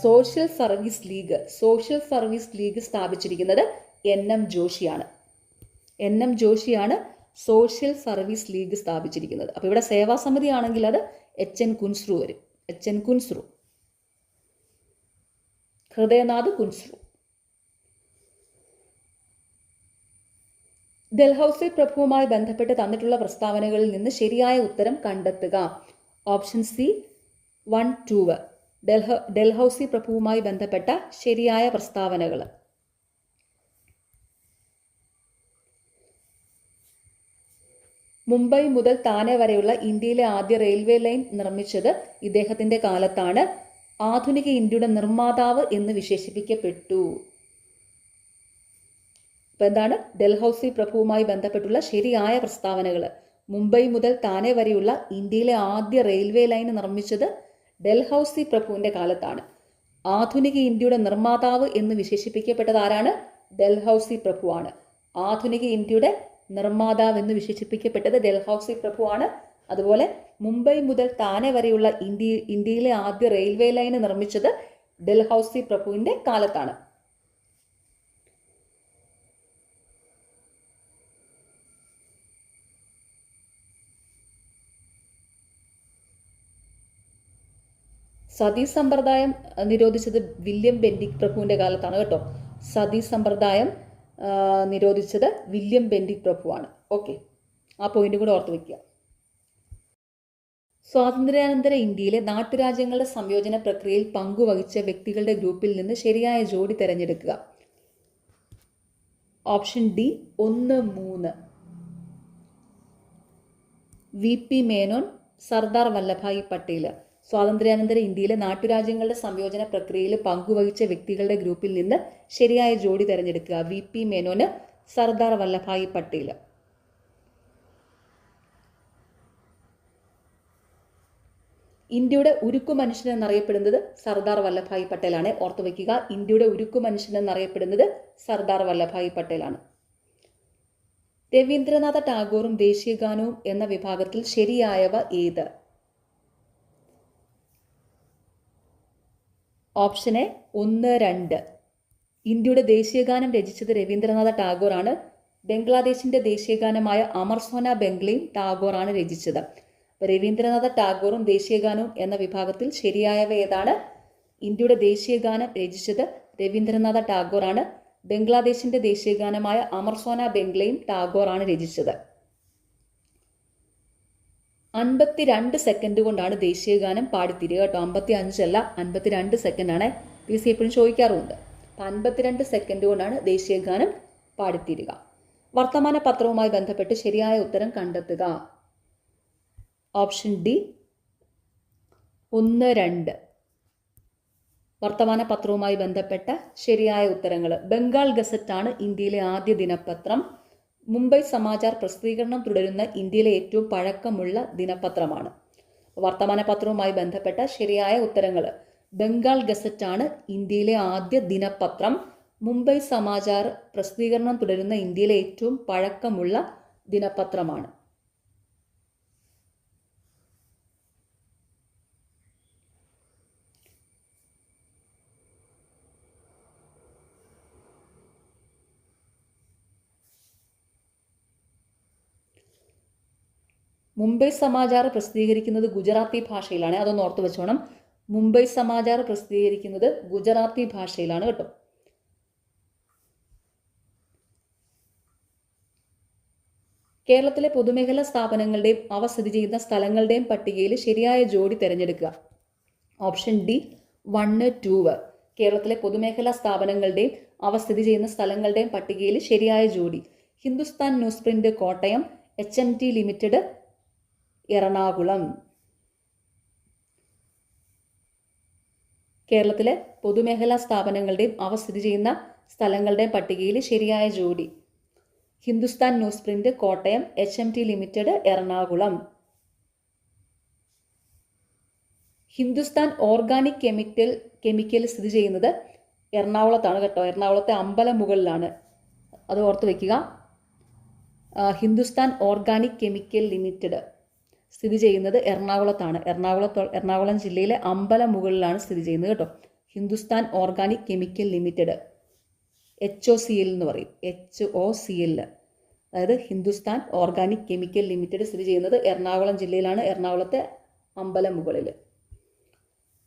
സോഷ്യൽ സർവീസ് ലീഗ് സ്ഥാപിച്ചിരിക്കുന്നത് NM ജോഷിയാണ്. NM ജോഷിയാണ് സോഷ്യൽ സർവീസ് ലീഗ് സ്ഥാപിച്ചിരിക്കുന്നത്. അപ്പോൾ ഇവിടെ സേവാസമിതി ആണെങ്കിൽ അത് HN കുൻസ്രു വരും. HN കുൻസ്രു, ഹൃദയനാഥ് കുൻസ്രു. ഡൽഹൌസി പ്രഭുവുമായി ബന്ധപ്പെട്ട് തന്നിട്ടുള്ള പ്രസ്താവനകളിൽ നിന്ന് ശരിയായ ഉത്തരം കണ്ടെത്തുക. Option C 1, 2. ഡൽഹൌസി പ്രഭുവുമായി ബന്ധപ്പെട്ട ശരിയായ പ്രസ്താവനകൾ. മുംബൈ മുതൽ താനെ വരെയുള്ള ഇന്ത്യയിലെ ആദ്യ റെയിൽവേ ലൈൻ നിർമ്മിച്ചത് ഇദ്ദേഹത്തിന്റെ കാലത്താണ്. ആധുനിക ഇന്ത്യയുടെ നിർമ്മാതാവ് എന്ന് വിശേഷിപ്പിക്കപ്പെട്ടു. ഇപ്പം എന്താണ്? ഡൽഹൌസി പ്രഭുവുമായി ബന്ധപ്പെട്ടുള്ള ശരിയായ പ്രസ്താവനകൾ. മുംബൈ മുതൽ താനെ വരെയുള്ള ഇന്ത്യയിലെ ആദ്യ റെയിൽവേ ലൈൻ നിർമ്മിച്ചത് ഡൽഹൌസി പ്രഭുവിന്റെ കാലത്താണ്. ആധുനിക ഇന്ത്യയുടെ നിർമ്മാതാവ് എന്ന് വിശേഷിപ്പിക്കപ്പെട്ടത് ആരാണ്? ഡൽഹൌസി പ്രഭുവാണ്. ആധുനിക ഇന്ത്യയുടെ നിർമ്മാതാവ് എന്ന് വിശേഷിപ്പിക്കപ്പെട്ടത് ഡൽഹൌസി പ്രഭുവാണ്. അതുപോലെ മുംബൈ മുതൽ താനെ വരെയുള്ള ഇന്ത്യയിലെ ആദ്യ റെയിൽവേ ലൈൻ നിർമ്മിച്ചത് ഡൽഹൌസി പ്രഭുവിന്റെ കാലത്താണ്. സതി സമ്പ്രദായം നിരോധിച്ചത് വില്യം ബെന്റിക് പ്രഭുവിന്റെ കാലത്താണ് കേട്ടോ. സതി സമ്പ്രദായം നിരോധിച്ചത് വില്യം ബെന്റിക് പ്രഭുവാണ്. ഓക്കെ, ആ പോയിന്റ് കൂടെ ഓർത്ത് വയ്ക്കുക. സ്വാതന്ത്ര്യാനന്തര ഇന്ത്യയിലെ നാട്ടുരാജ്യങ്ങളുടെ സംയോജന പ്രക്രിയയിൽ പങ്കുവഹിച്ച വ്യക്തികളുടെ ഗ്രൂപ്പിൽ നിന്ന് ശരിയായ ജോഡി തിരഞ്ഞെടുക്കുക. Option D 1, 3. VP Menon, Sardar Vallabhbhai Patel. സ്വാതന്ത്ര്യാനന്തര ഇന്ത്യയിലെ നാട്ടുരാജ്യങ്ങളുടെ സംയോജന പ്രക്രിയയിൽ പങ്കുവഹിച്ച വ്യക്തികളുടെ ഗ്രൂപ്പിൽ നിന്ന് ശരിയായ ജോഡി തിരഞ്ഞെടുക്കുക. VP മേനോന്, സർദാർ വല്ലഭായ് പട്ടേൽ. ഇന്ത്യയുടെ ഉരുക്കു മനുഷ്യൻ എന്നറിയപ്പെടുന്നത് സർദാർ വല്ലഭായ് പട്ടേലാണ്. ഓർത്തു വയ്ക്കുക, ഇന്ത്യയുടെ ഉരുക്കു മനുഷ്യൻ എന്നറിയപ്പെടുന്നത് സർദാർ വല്ലഭായ് പട്ടേലാണ്. രവീന്ദ്രനാഥ ടാഗോറും ദേശീയഗാനവും എന്ന വിഭാഗത്തിൽ ശരിയായവ ഏത്? Option A 1, 2. ഇന്ത്യയുടെ ദേശീയഗാനം രചിച്ചത് രവീന്ദ്രനാഥ ടാഗോർ ആണ്. ബംഗ്ലാദേശിന്റെ ദേശീയഗാനമായ അമർ സോന ബംഗ്ലയും ടാഗോർ ആണ് രചിച്ചത്. രവീന്ദ്രനാഥ ടാഗോറും ദേശീയഗാനവും എന്ന വിഭാഗത്തിൽ ശരിയായവ ഏതാണ്? ഇന്ത്യയുടെ ദേശീയഗാനം രചിച്ചത് രവീന്ദ്രനാഥ ടാഗോർ ആണ്. ബംഗ്ലാദേശിന്റെ ദേശീയഗാനമായ അമർ സോന ബംഗ്ലയും ടാഗോർ ആണ് രചിച്ചത്. 52 സെക്കൻഡ് കൊണ്ടാണ് ദേശീയഗാനം പാടിത്തീരുക കേട്ടോ. 55 അല്ല, 52 സെക്കൻഡാണ്. PSC എപ്പോഴും ചോദിക്കാറുമുണ്ട്. 52 സെക്കൻഡ് കൊണ്ടാണ് ദേശീയഗാനം പാടിത്തീരുക. വർത്തമാന പത്രവുമായി ബന്ധപ്പെട്ട് ശരിയായ ഉത്തരം കണ്ടെത്തുക. Option D 1, 2. വർത്തമാന പത്രവുമായി ബന്ധപ്പെട്ട ശരിയായ ഉത്തരങ്ങൾ. ബംഗാൾ ഗസറ്റാണ് ഇന്ത്യയിലെ ആദ്യ ദിനപത്രം. മുംബൈ സമാചാർ പ്രസിദ്ധീകരണം തുടരുന്ന ഇന്ത്യയിലെ ഏറ്റവും പഴക്കമുള്ള ദിനപത്രമാണ്. വർത്തമാന പത്രവുമായി ബന്ധപ്പെട്ട ശരിയായ ഉത്തരങ്ങൾ. ബംഗാൾ ഗസറ്റാണ് ഇന്ത്യയിലെ ആദ്യ ദിനപത്രം. മുംബൈ സമാചാർ പ്രസിദ്ധീകരണം തുടരുന്ന ഇന്ത്യയിലെ ഏറ്റവും പഴക്കമുള്ള ദിനപത്രമാണ്. മുംബൈ സമാചാർ പ്രസിദ്ധീകരിക്കുന്നത് ഗുജറാത്തി ഭാഷയിലാണ്. അതൊന്ന് ഓർത്ത് വെച്ചോണം. മുംബൈ സമാചാർ പ്രസിദ്ധീകരിക്കുന്നത് ഗുജറാത്തി ഭാഷയിലാണ് കേട്ടോ. കേരളത്തിലെ പൊതുമേഖലാ സ്ഥാപനങ്ങളുടെയും അവ സ്ഥിതി ചെയ്യുന്ന സ്ഥലങ്ങളുടെയും പട്ടികയിൽ ശരിയായ ജോഡി തിരഞ്ഞെടുക്കുക. Option D 1, 2. കേരളത്തിലെ പൊതുമേഖലാ സ്ഥാപനങ്ങളുടെയും അവ സ്ഥിതി ചെയ്യുന്ന സ്ഥലങ്ങളുടെയും പട്ടികയിൽ ശരിയായ ജോഡി. Hindustan news print Kottayam, HMT limited Ernakulam. കേരളത്തിലെ പൊതുമേഖലാ സ്ഥാപനങ്ങളുടെയും അവ സ്ഥിതി ചെയ്യുന്ന സ്ഥലങ്ങളുടെയും പട്ടികയിൽ ശരിയായ ജോഡി. Hindustan news print Kottayam, HMT limited Ernakulam. Hindustan organic chemical സ്ഥിതി ചെയ്യുന്നത് എറണാകുളത്താണ് കേട്ടോ. എറണാകുളത്തെ അമ്പലമുകളിലാണ്. അത് ഓർത്ത് വയ്ക്കുക. ഹിന്ദുസ്ഥാൻ ഓർഗാനിക് കെമിക്കൽ ലിമിറ്റഡ് സ്ഥിതി ചെയ്യുന്നത് എറണാകുളത്താണ്. എറണാകുളം ജില്ലയിലെ അമ്പലമുകളിലാണ് സ്ഥിതി ചെയ്യുന്നത് കേട്ടോ. Hindustan organic chemical limited, HOCL എന്ന് പറയും. HOCL, അതായത് ഹിന്ദുസ്ഥാൻ ഓർഗാനിക് കെമിക്കൽ ലിമിറ്റഡ് സ്ഥിതി ചെയ്യുന്നത് എറണാകുളം ജില്ലയിലാണ്, എറണാകുളത്തെ അമ്പലമുകളിൽ.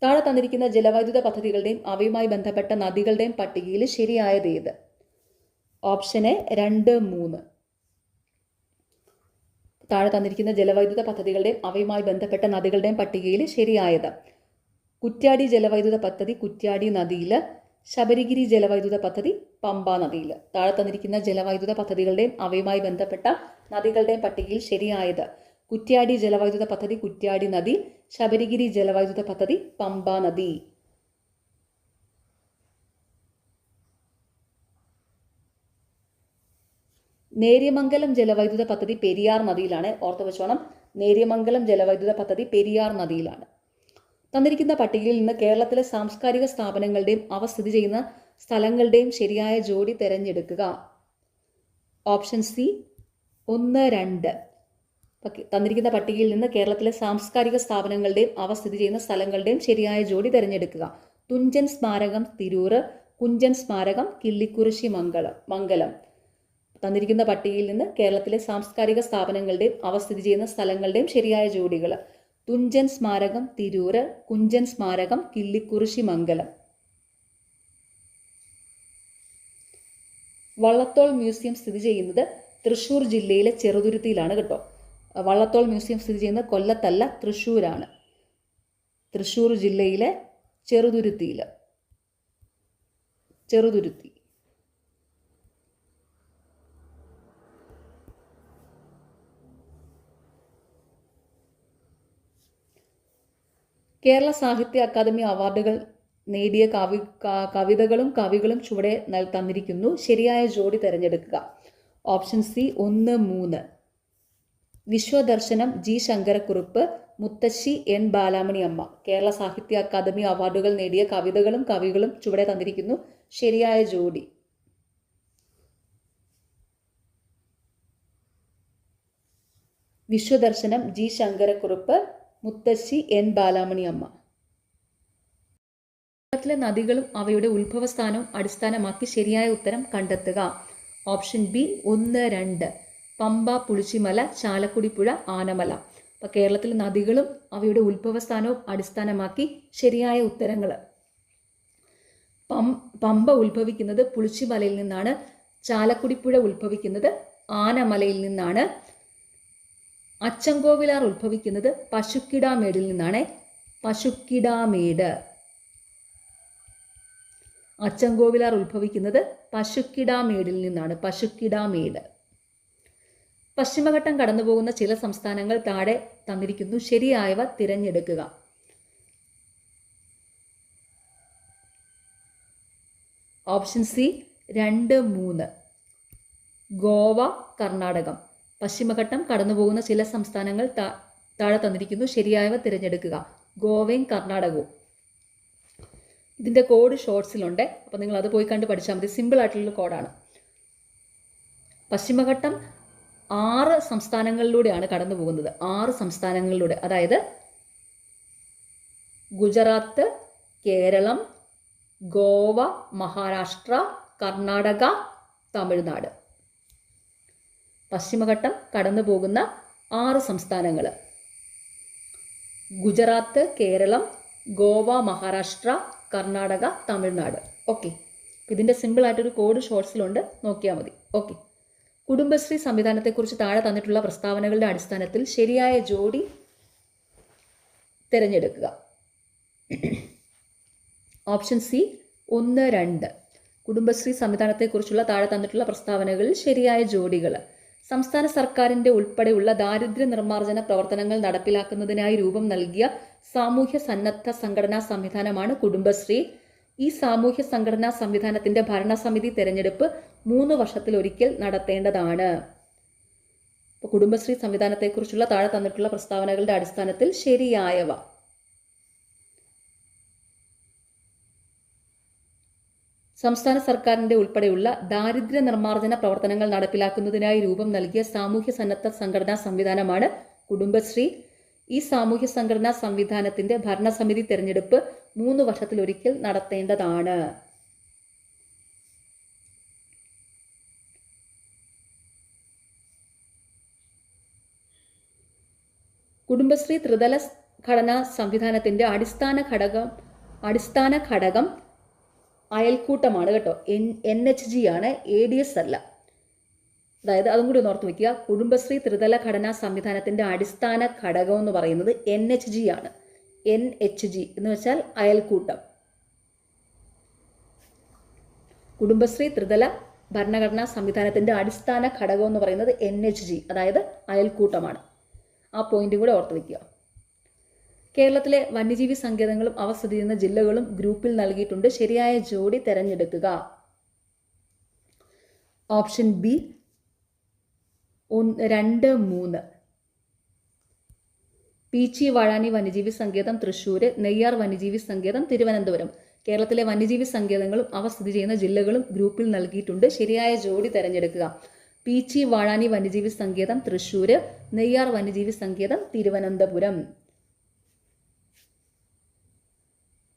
താഴെ തന്നിരിക്കുന്ന ജലവൈദ്യുത പദ്ധതികളുടെയും അവയുമായി ബന്ധപ്പെട്ട നദികളുടെയും പട്ടികയിൽ ശരിയായത് ഏത്? Option A 2, 3. താഴെ തന്നിരിക്കുന്ന ജലവൈദ്യുത പദ്ധതികളുടെയും അവയുമായി ബന്ധപ്പെട്ട നദികളുടെയും പട്ടികയിൽ ശരിയായത്: കുറ്റ്യാടി ജലവൈദ്യുത പദ്ധതി കുറ്റ്യാടി നദിയിൽ, ശബരിഗിരി ജലവൈദ്യുത പദ്ധതി പമ്പ നദിയിൽ. താഴെ തന്നിരിക്കുന്ന ജലവൈദ്യുത പദ്ധതികളുടെയും അവയുമായി ബന്ധപ്പെട്ട നദികളുടെയും പട്ടികയിൽ ശരിയായത്: കുറ്റ്യാടി ജലവൈദ്യുത പദ്ധതി കുറ്റ്യാടി നദി, ശബരിഗിരി ജലവൈദ്യുത പദ്ധതി പമ്പ നദി. നേര്യമംഗലം ജലവൈദ്യുത പദ്ധതി പെരിയാർ നദിയിലാണ്. ഓർത്ത് വെച്ചോണം, നേര്യമംഗലം ജലവൈദ്യുത പദ്ധതി പെരിയാർ നദിയിലാണ്. തന്നിരിക്കുന്ന പട്ടികയിൽ നിന്ന് കേരളത്തിലെ സാംസ്കാരിക സ്ഥാപനങ്ങളുടെയും അവ സ്ഥിതി ചെയ്യുന്ന സ്ഥലങ്ങളുടെയും ശരിയായ ജോഡി തിരഞ്ഞെടുക്കുക. Option C 1, 2. തന്നിരിക്കുന്ന പട്ടികയിൽ നിന്ന് കേരളത്തിലെ സാംസ്കാരിക സ്ഥാപനങ്ങളുടെയും അവ സ്ഥിതി ചെയ്യുന്ന സ്ഥലങ്ങളുടെയും ശരിയായ ജോഡി തിരഞ്ഞെടുക്കുക. തുഞ്ചൻ സ്മാരകം തിരൂർ, കുഞ്ചൻ സ്മാരകം കിള്ളിക്കുറിശി മംഗലം. തന്നിരിക്കുന്ന പട്ടികയിൽ നിന്ന് കേരളത്തിലെ സാംസ്കാരിക സ്ഥാപനങ്ങളുടെയും അവ സ്ഥിതി ചെയ്യുന്ന സ്ഥലങ്ങളുടെയും ശരിയായ ജോഡികൾ: തുഞ്ചൻ സ്മാരകം തിരൂര്, കുഞ്ചൻ സ്മാരകം കിള്ളിക്കുറിശി മംഗലം. വള്ളത്തോൾ മ്യൂസിയം സ്ഥിതി ചെയ്യുന്നത് തൃശ്ശൂർ ജില്ലയിലെ ചെറുതുരുത്തിയിലാണ് കേട്ടോ. വള്ളത്തോൾ മ്യൂസിയം സ്ഥിതി ചെയ്യുന്നത് കൊല്ലത്തല്ല, തൃശ്ശൂരാണ്. തൃശ്ശൂർ ജില്ലയിലെ ചെറുതുരുത്തി. കേരള സാഹിത്യ അക്കാദമി അവാർഡുകൾ നേടിയ കവിതകളും കവികളും ചുവടെ തന്നിരിക്കുന്നു. ശരിയായ ജോഡി തിരഞ്ഞെടുക്കുക. Option C 1, 3. വിശ്വദർശനം ജി ശങ്കരക്കുറുപ്പ്, മുത്തശ്ശി N ബാലാമണി അമ്മ. കേരള സാഹിത്യ അക്കാദമി അവാർഡുകൾ നേടിയ കവിതകളും കവികളും ചുവടെ തന്നിരിക്കുന്നു. ശരിയായ ജോഡി. വിശ്വദർശനം ജി ശങ്കരക്കുറുപ്പ്, മുത്തശ്ശി N ബാലാമണി അമ്മ. കേരളത്തിലെ നദികളും അവയുടെ ഉത്ഭവസ്ഥാനവും അടിസ്ഥാനമാക്കി ശരിയായ ഉത്തരം കണ്ടെത്തുക. Option B 1, 2. പമ്പ, പുളിച്ചിമല, ചാലക്കുടിപ്പുഴ, ആനമല. അപ്പോൾ കേരളത്തിലെ നദികളും അവയുടെ ഉത്ഭവസ്ഥാനവും അടിസ്ഥാനമാക്കി ശരിയായ ഉത്തരങ്ങൾ: പമ്പ ഉത്ഭവിക്കുന്നത് പുളിച്ചിമലയിൽ നിന്നാണ്, ചാലക്കുടിപ്പുഴ ഉത്ഭവിക്കുന്നത് ആനമലയിൽ നിന്നാണ്, അച്ചൻകോവിലാർ ഉത്ഭവിക്കുന്നത് പശുക്കിടാമേടിൽ നിന്നാണ്. അച്ചൻകോവിലാർ ഉത്ഭവിക്കുന്നത് പശുക്കിടാമേടിൽ നിന്നാണ്. പശുക്കിടാമേട്. പശ്ചിമഘട്ടം കടന്നുപോകുന്ന ചില സംസ്ഥാനങ്ങൾ താഴെ തന്നിരിക്കുന്നു. ശരിയായവ തിരഞ്ഞെടുക്കുക. Option C 2, 3. ഗോവ, കർണാടകം. പശ്ചിമഘട്ടം കടന്നുപോകുന്ന ചില സംസ്ഥാനങ്ങൾ താഴെ തന്നിരിക്കുന്നു. ശരിയായവ തിരഞ്ഞെടുക്കുക. ഗോവയും കർണാടകവും. ഇതിൻ്റെ കോഡ് ഷോർട്സിലുണ്ട്, അപ്പോൾ നിങ്ങൾ അത് പോയി കണ്ട് പഠിച്ചാൽ മതി. സിമ്പിൾ ആയിട്ടുള്ള കോഡാണ്. പശ്ചിമഘട്ടം 6 സംസ്ഥാനങ്ങളിലൂടെയാണ് കടന്നു പോകുന്നത്. 6 സംസ്ഥാനങ്ങളിലൂടെ, അതായത് ഗുജറാത്ത്, കേരളം, ഗോവ, മഹാരാഷ്ട്ര, കർണാടക, തമിഴ്നാട്. പശ്ചിമഘട്ടം കടന്നു പോകുന്ന 6 സംസ്ഥാനങ്ങൾ: ഗുജറാത്ത്, കേരളം, ഗോവ, മഹാരാഷ്ട്ര, കർണാടക, തമിഴ്നാട്. ഓക്കെ, ഇതിൻ്റെ സിമ്പിളായിട്ടൊരു കോഡ് ഷോർട്സിലുണ്ട്, നോക്കിയാൽ മതി. ഓക്കെ, കുടുംബശ്രീ സംവിധാനത്തെക്കുറിച്ച് താഴെ തന്നിട്ടുള്ള പ്രസ്താവനകളുടെ അടിസ്ഥാനത്തിൽ ശരിയായ ജോഡി തിരഞ്ഞെടുക്കുക. Option C 1, 2. കുടുംബശ്രീ സംവിധാനത്തെക്കുറിച്ചുള്ള താഴെ തന്നിട്ടുള്ള പ്രസ്താവനകളിൽ ശരിയായ ജോഡികൾ: സംസ്ഥാന സർക്കാരിൻ്റെ ഉൾപ്പെടെയുള്ള ദാരിദ്ര്യ നിർമ്മാർജ്ജന പ്രവർത്തനങ്ങൾ നടപ്പിലാക്കുന്നതിനായി രൂപം നൽകിയ സാമൂഹ്യ സന്നദ്ധ സംഘടനാ സംവിധാനമാണ് കുടുംബശ്രീ. ഈ സാമൂഹ്യ സംഘടനാ സംവിധാനത്തിന്റെ ഭരണസമിതി തെരഞ്ഞെടുപ്പ് 3 വർഷത്തിലൊരിക്കൽ നടത്തേണ്ടതാണ്. ഇപ്പോൾ കുടുംബശ്രീ സംവിധാനത്തെക്കുറിച്ചുള്ള താഴെ തന്നിട്ടുള്ള പ്രസ്താവനകളുടെ അടിസ്ഥാനത്തിൽ ശരിയായവ: സംസ്ഥാന സർക്കാരിന്റെ ഉൾപ്പെടെയുള്ള ദാരിദ്ര്യ നിർമ്മാർജ്ജന പ്രവർത്തനങ്ങൾ നടപ്പിലാക്കുന്നതിനായി രൂപം നൽകിയ സാമൂഹ്യ സന്നദ്ധ സംഘടനാ സംവിധാനമാണ് കുടുംബശ്രീ. ഈ സാമൂഹ്യ സംഘടനാ സംവിധാനത്തിന്റെ ഭരണസമിതി തെരഞ്ഞെടുപ്പ് 3 വർഷത്തിലൊരിക്കൽ നടത്തേണ്ടതാണ്. കുടുംബശ്രീ ത്രിതല ഘടനാ സംവിധാനത്തിന്റെ അടിസ്ഥാന ഘടകം അയൽക്കൂട്ടമാണ് കേട്ടോ. NHG ആണ്, ADS അല്ല. അതായത് അതും കൂടി ഒന്ന് ഓർത്ത് വയ്ക്കുക. കുടുംബശ്രീ ത്രിതല ഘടനാ സംവിധാനത്തിന്റെ അടിസ്ഥാന ഘടകം എന്ന് പറയുന്നത് NHG ആണ്. NHG എന്ന് വെച്ചാൽ അയൽക്കൂട്ടം. കുടുംബശ്രീ ത്രിതല ഭരണഘടനാ സംവിധാനത്തിന്റെ അടിസ്ഥാന ഘടകം എന്ന് പറയുന്നത് NHG, അതായത് അയൽക്കൂട്ടമാണ്. ആ പോയിന്റ് കൂടെ ഓർത്ത് വയ്ക്കുക. കേരളത്തിലെ വന്യജീവി സങ്കേതങ്ങളും അവ സ്ഥിതി ചെയ്യുന്ന ജില്ലകളും ഗ്രൂപ്പിൽ നൽകിയിട്ടുണ്ട്. ശരിയായ ജോഡി തിരഞ്ഞെടുക്കുക. Option B 2, 3. പീച്ചി വാഴാനി വന്യജീവി സങ്കേതം തൃശ്ശൂർ, നെയ്യാർ വന്യജീവി സങ്കേതം തിരുവനന്തപുരം. കേരളത്തിലെ വന്യജീവി സങ്കേതങ്ങളും അവ സ്ഥിതി ചെയ്യുന്ന ജില്ലകളും ഗ്രൂപ്പിൽ നൽകിയിട്ടുണ്ട്. ശരിയായ ജോഡി തിരഞ്ഞെടുക്കുക. പീച്ചി വാഴാനി വന്യജീവി സങ്കേതം തൃശ്ശൂർ, നെയ്യാർ വന്യജീവി സങ്കേതം തിരുവനന്തപുരം.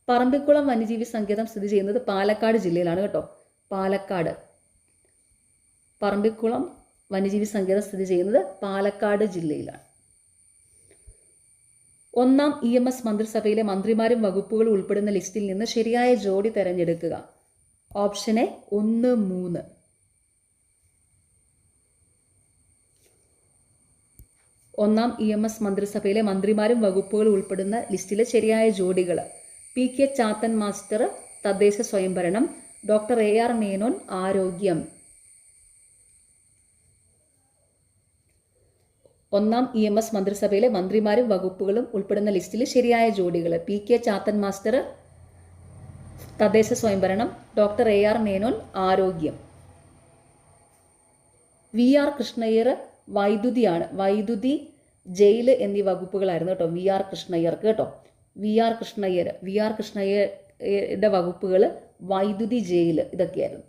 പറമ്പിക്കുളം വന്യജീവി സങ്കേതം സ്ഥിതി ചെയ്യുന്നത് പാലക്കാട് ജില്ലയിലാണ് കേട്ടോ. പാലക്കാട്. പറമ്പിക്കുളം വന്യജീവി സങ്കേതം സ്ഥിതി ചെയ്യുന്നത് പാലക്കാട് ജില്ലയിലാണ്. 1-ാം EMS മന്ത്രിസഭയിലെ മന്ത്രിമാരും വകുപ്പുകളും ഉൾപ്പെടുന്ന ലിസ്റ്റിൽ നിന്ന് ശരിയായ ജോഡി തിരഞ്ഞെടുക്കുക. Option A 1, 3. ഒന്നാം EMS മന്ത്രിസഭയിലെ മന്ത്രിമാരും വകുപ്പുകളും ഉൾപ്പെടുന്ന ലിസ്റ്റിലെ ശരിയായ ജോഡികൾ: PK ചാത്തൻ മാസ്റ്റർ തദ്ദേശ സ്വയംഭരണം, ഡോക്ടർ AR മേനോൻ ആരോഗ്യം. 1-ാം EMS മന്ത്രിസഭയിലെ മന്ത്രിമാരും വകുപ്പുകളും ഉൾപ്പെടുന്ന ലിസ്റ്റിൽ ശരിയായ ജോഡികൾ: PK ചാത്തൻ മാസ്റ്റർ തദ്ദേശ സ്വയംഭരണം, ഡോക്ടർ AR മേനോൻ ആരോഗ്യം. VR കൃഷ്ണയ്യർ വൈദ്യുതിയാണ്. വൈദ്യുതി, ജയിൽ എന്നീ വകുപ്പുകളായിരുന്നു കേട്ടോ VR കൃഷ്ണയ്യർക്ക് കേട്ടോ. VR കൃഷ്ണയ്യരുടെ വകുപ്പുകൾ വൈദ്യുതി, ജയിൽ ഇതൊക്കെയായിരുന്നു.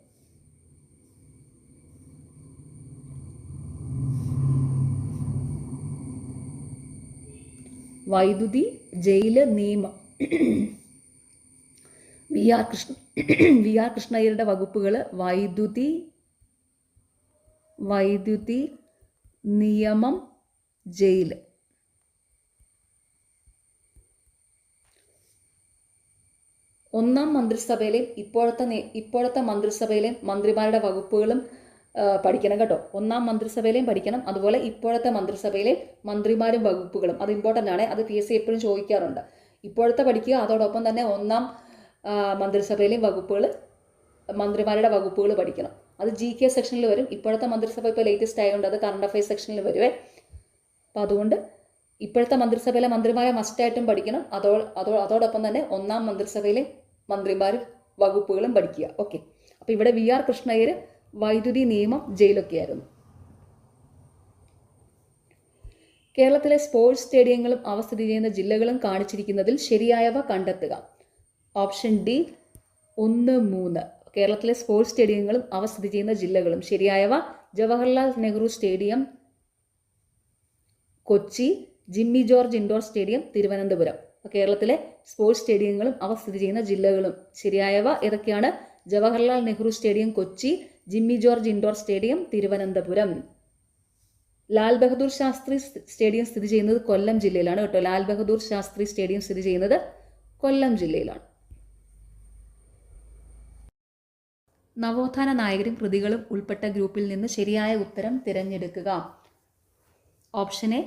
വൈദ്യുതി, ജയില്, നിയമം. VR കൃഷ്ണയ്യരുടെ വകുപ്പുകൾ വൈദ്യുതി, നിയമം, ജയിൽ. ഒന്നാം മന്ത്രിസഭയിലെയും ഇപ്പോഴത്തെ മന്ത്രിസഭയിലെയും മന്ത്രിമാരുടെ വകുപ്പുകളും പഠിക്കണം കേട്ടോ. 1-ാം മന്ത്രിസഭയിലെയും പഠിക്കണം, അതുപോലെ ഇപ്പോഴത്തെ മന്ത്രിസഭയിലെയും മന്ത്രിമാരും വകുപ്പുകളും. അത് ഇമ്പോർട്ടൻ്റ് ആണ്, അത് PSC എപ്പോഴും ചോദിക്കാറുണ്ട്. ഇപ്പോഴത്തെ പഠിക്കുക, അതോടൊപ്പം തന്നെ 1-ാം മന്ത്രിസഭയിലെയും മന്ത്രിമാരുടെ വകുപ്പുകൾ പഠിക്കണം. അത് GK സെക്ഷനിൽ വരും. ഇപ്പോഴത്തെ മന്ത്രിസഭ ഇപ്പോൾ ലേറ്റസ്റ്റ് ആയതുകൊണ്ട് അത് കറണ്ട് അഫയേഴ്സ് സെക്ഷനിൽ വരുവേ. അപ്പോൾ അതുകൊണ്ട് ഇപ്പോഴത്തെ മന്ത്രിസഭയിലെ മന്ത്രിമാരെ മസ്റ്റായിട്ടും പഠിക്കണം. അതോടൊപ്പം തന്നെ 1-ാം മന്ത്രിസഭയിലെ മന്ത്രിമാരും വകുപ്പുകളും പഠിക്കുക. ഓക്കെ, അപ്പോൾ ഇവിടെ VR കൃഷ്ണയ്യർ വൈദ്യുതി, നിയമം, ജയിലൊക്കെ ആയിരുന്നു. കേരളത്തിലെ സ്പോർട്സ് സ്റ്റേഡിയങ്ങളും അവ സ്ഥിതി ചെയ്യുന്ന ജില്ലകളും കാണിച്ചിരിക്കുന്നതിൽ ശരിയായവ കണ്ടെത്തുക. Option D 1, 3. കേരളത്തിലെ സ്പോർട്സ് സ്റ്റേഡിയങ്ങളും അവ സ്ഥിതി ചെയ്യുന്ന ജില്ലകളും. ശരിയായവ: Jawaharlal Nehru stadium Kochi, Jimmy George indoor stadium Thiruvananthapuram. കേരളത്തിലെ സ്പോർട്സ് സ്റ്റേഡിയങ്ങളും അവ സ്ഥിതി ചെയ്യുന്ന ജില്ലകളും. ശരിയായവ ഏതൊക്കെയാണ്? Jawaharlal Nehru stadium Kochi, Jimmy George indoor stadium Thiruvananthapuram. Lal Bahadur Shastri stadium സ്ഥിതി ചെയ്യുന്നത് കൊല്ലം ജില്ലയിലാണ് കേട്ടോ. ലാൽ ബഹദൂർ ശാസ്ത്രി സ്റ്റേഡിയം സ്ഥിതി ചെയ്യുന്നത് കൊല്ലം ജില്ലയിലാണ്. നവോത്ഥാന നായകരും കൃതികളും ഉൾപ്പെട്ട ഗ്രൂപ്പിൽ നിന്ന് ശരിയായ ഉത്തരം തിരഞ്ഞെടുക്കുക. Option A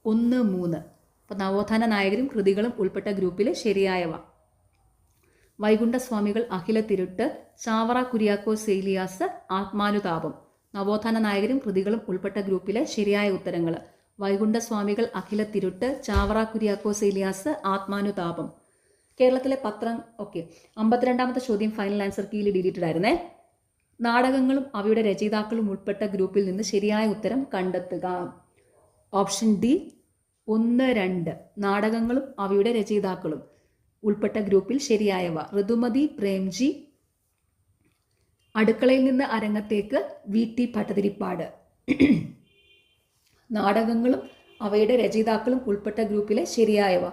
1, 3. അപ്പോൾ നവോത്ഥാന നായകരും കൃതികളും ഉൾപ്പെട്ട ഗ്രൂപ്പിൽ ശരിയായവ: വൈകുണ്ഠസ്വാമികൾ, അഖില തിരുട്ട്, ചാവറ കുര്യാക്കോസ് ഏലിയാസ്, ആത്മാനുതാപം. നവോത്ഥാന നായകരും കൃതികളും ഉൾപ്പെട്ട ഗ്രൂപ്പിലെ ശരിയായ ഉത്തരങ്ങൾ: വൈകുണ്ഠസ്വാമികൾ, അഖില തിരുട്ട്, ചാവറ കുര്യാക്കോസ് ഏലിയാസ്, ആത്മാനുതാപം. കേരളത്തിലെ പത്രം. ഓക്കെ, 52ാമത്തെ ചോദ്യം ഫൈനൽ ആൻസർ കീയിൽ ഡിലീറ്റഡ് ആയിരുന്നേ. നാടകങ്ങളും അവയുടെ രചയിതാക്കളും ഉൾപ്പെട്ട ഗ്രൂപ്പിൽ നിന്ന് ശരിയായ ഉത്തരം കണ്ടെത്തുക. Option D 1, 2. നാടകങ്ങളും അവയുടെ രചയിതാക്കളും ഉൾപ്പെട്ട ഗ്രൂപ്പിൽ ശരിയായവ: ഋതുമതി പ്രേംജി, അടുക്കളയിൽ നിന്ന് അരങ്ങത്തേക്ക് VT ഭട്ടതിരിപ്പാട്. നാടകങ്ങളും അവയുടെ രചയിതാക്കളും ഉൾപ്പെട്ട ഗ്രൂപ്പിലെ ശരിയായവ: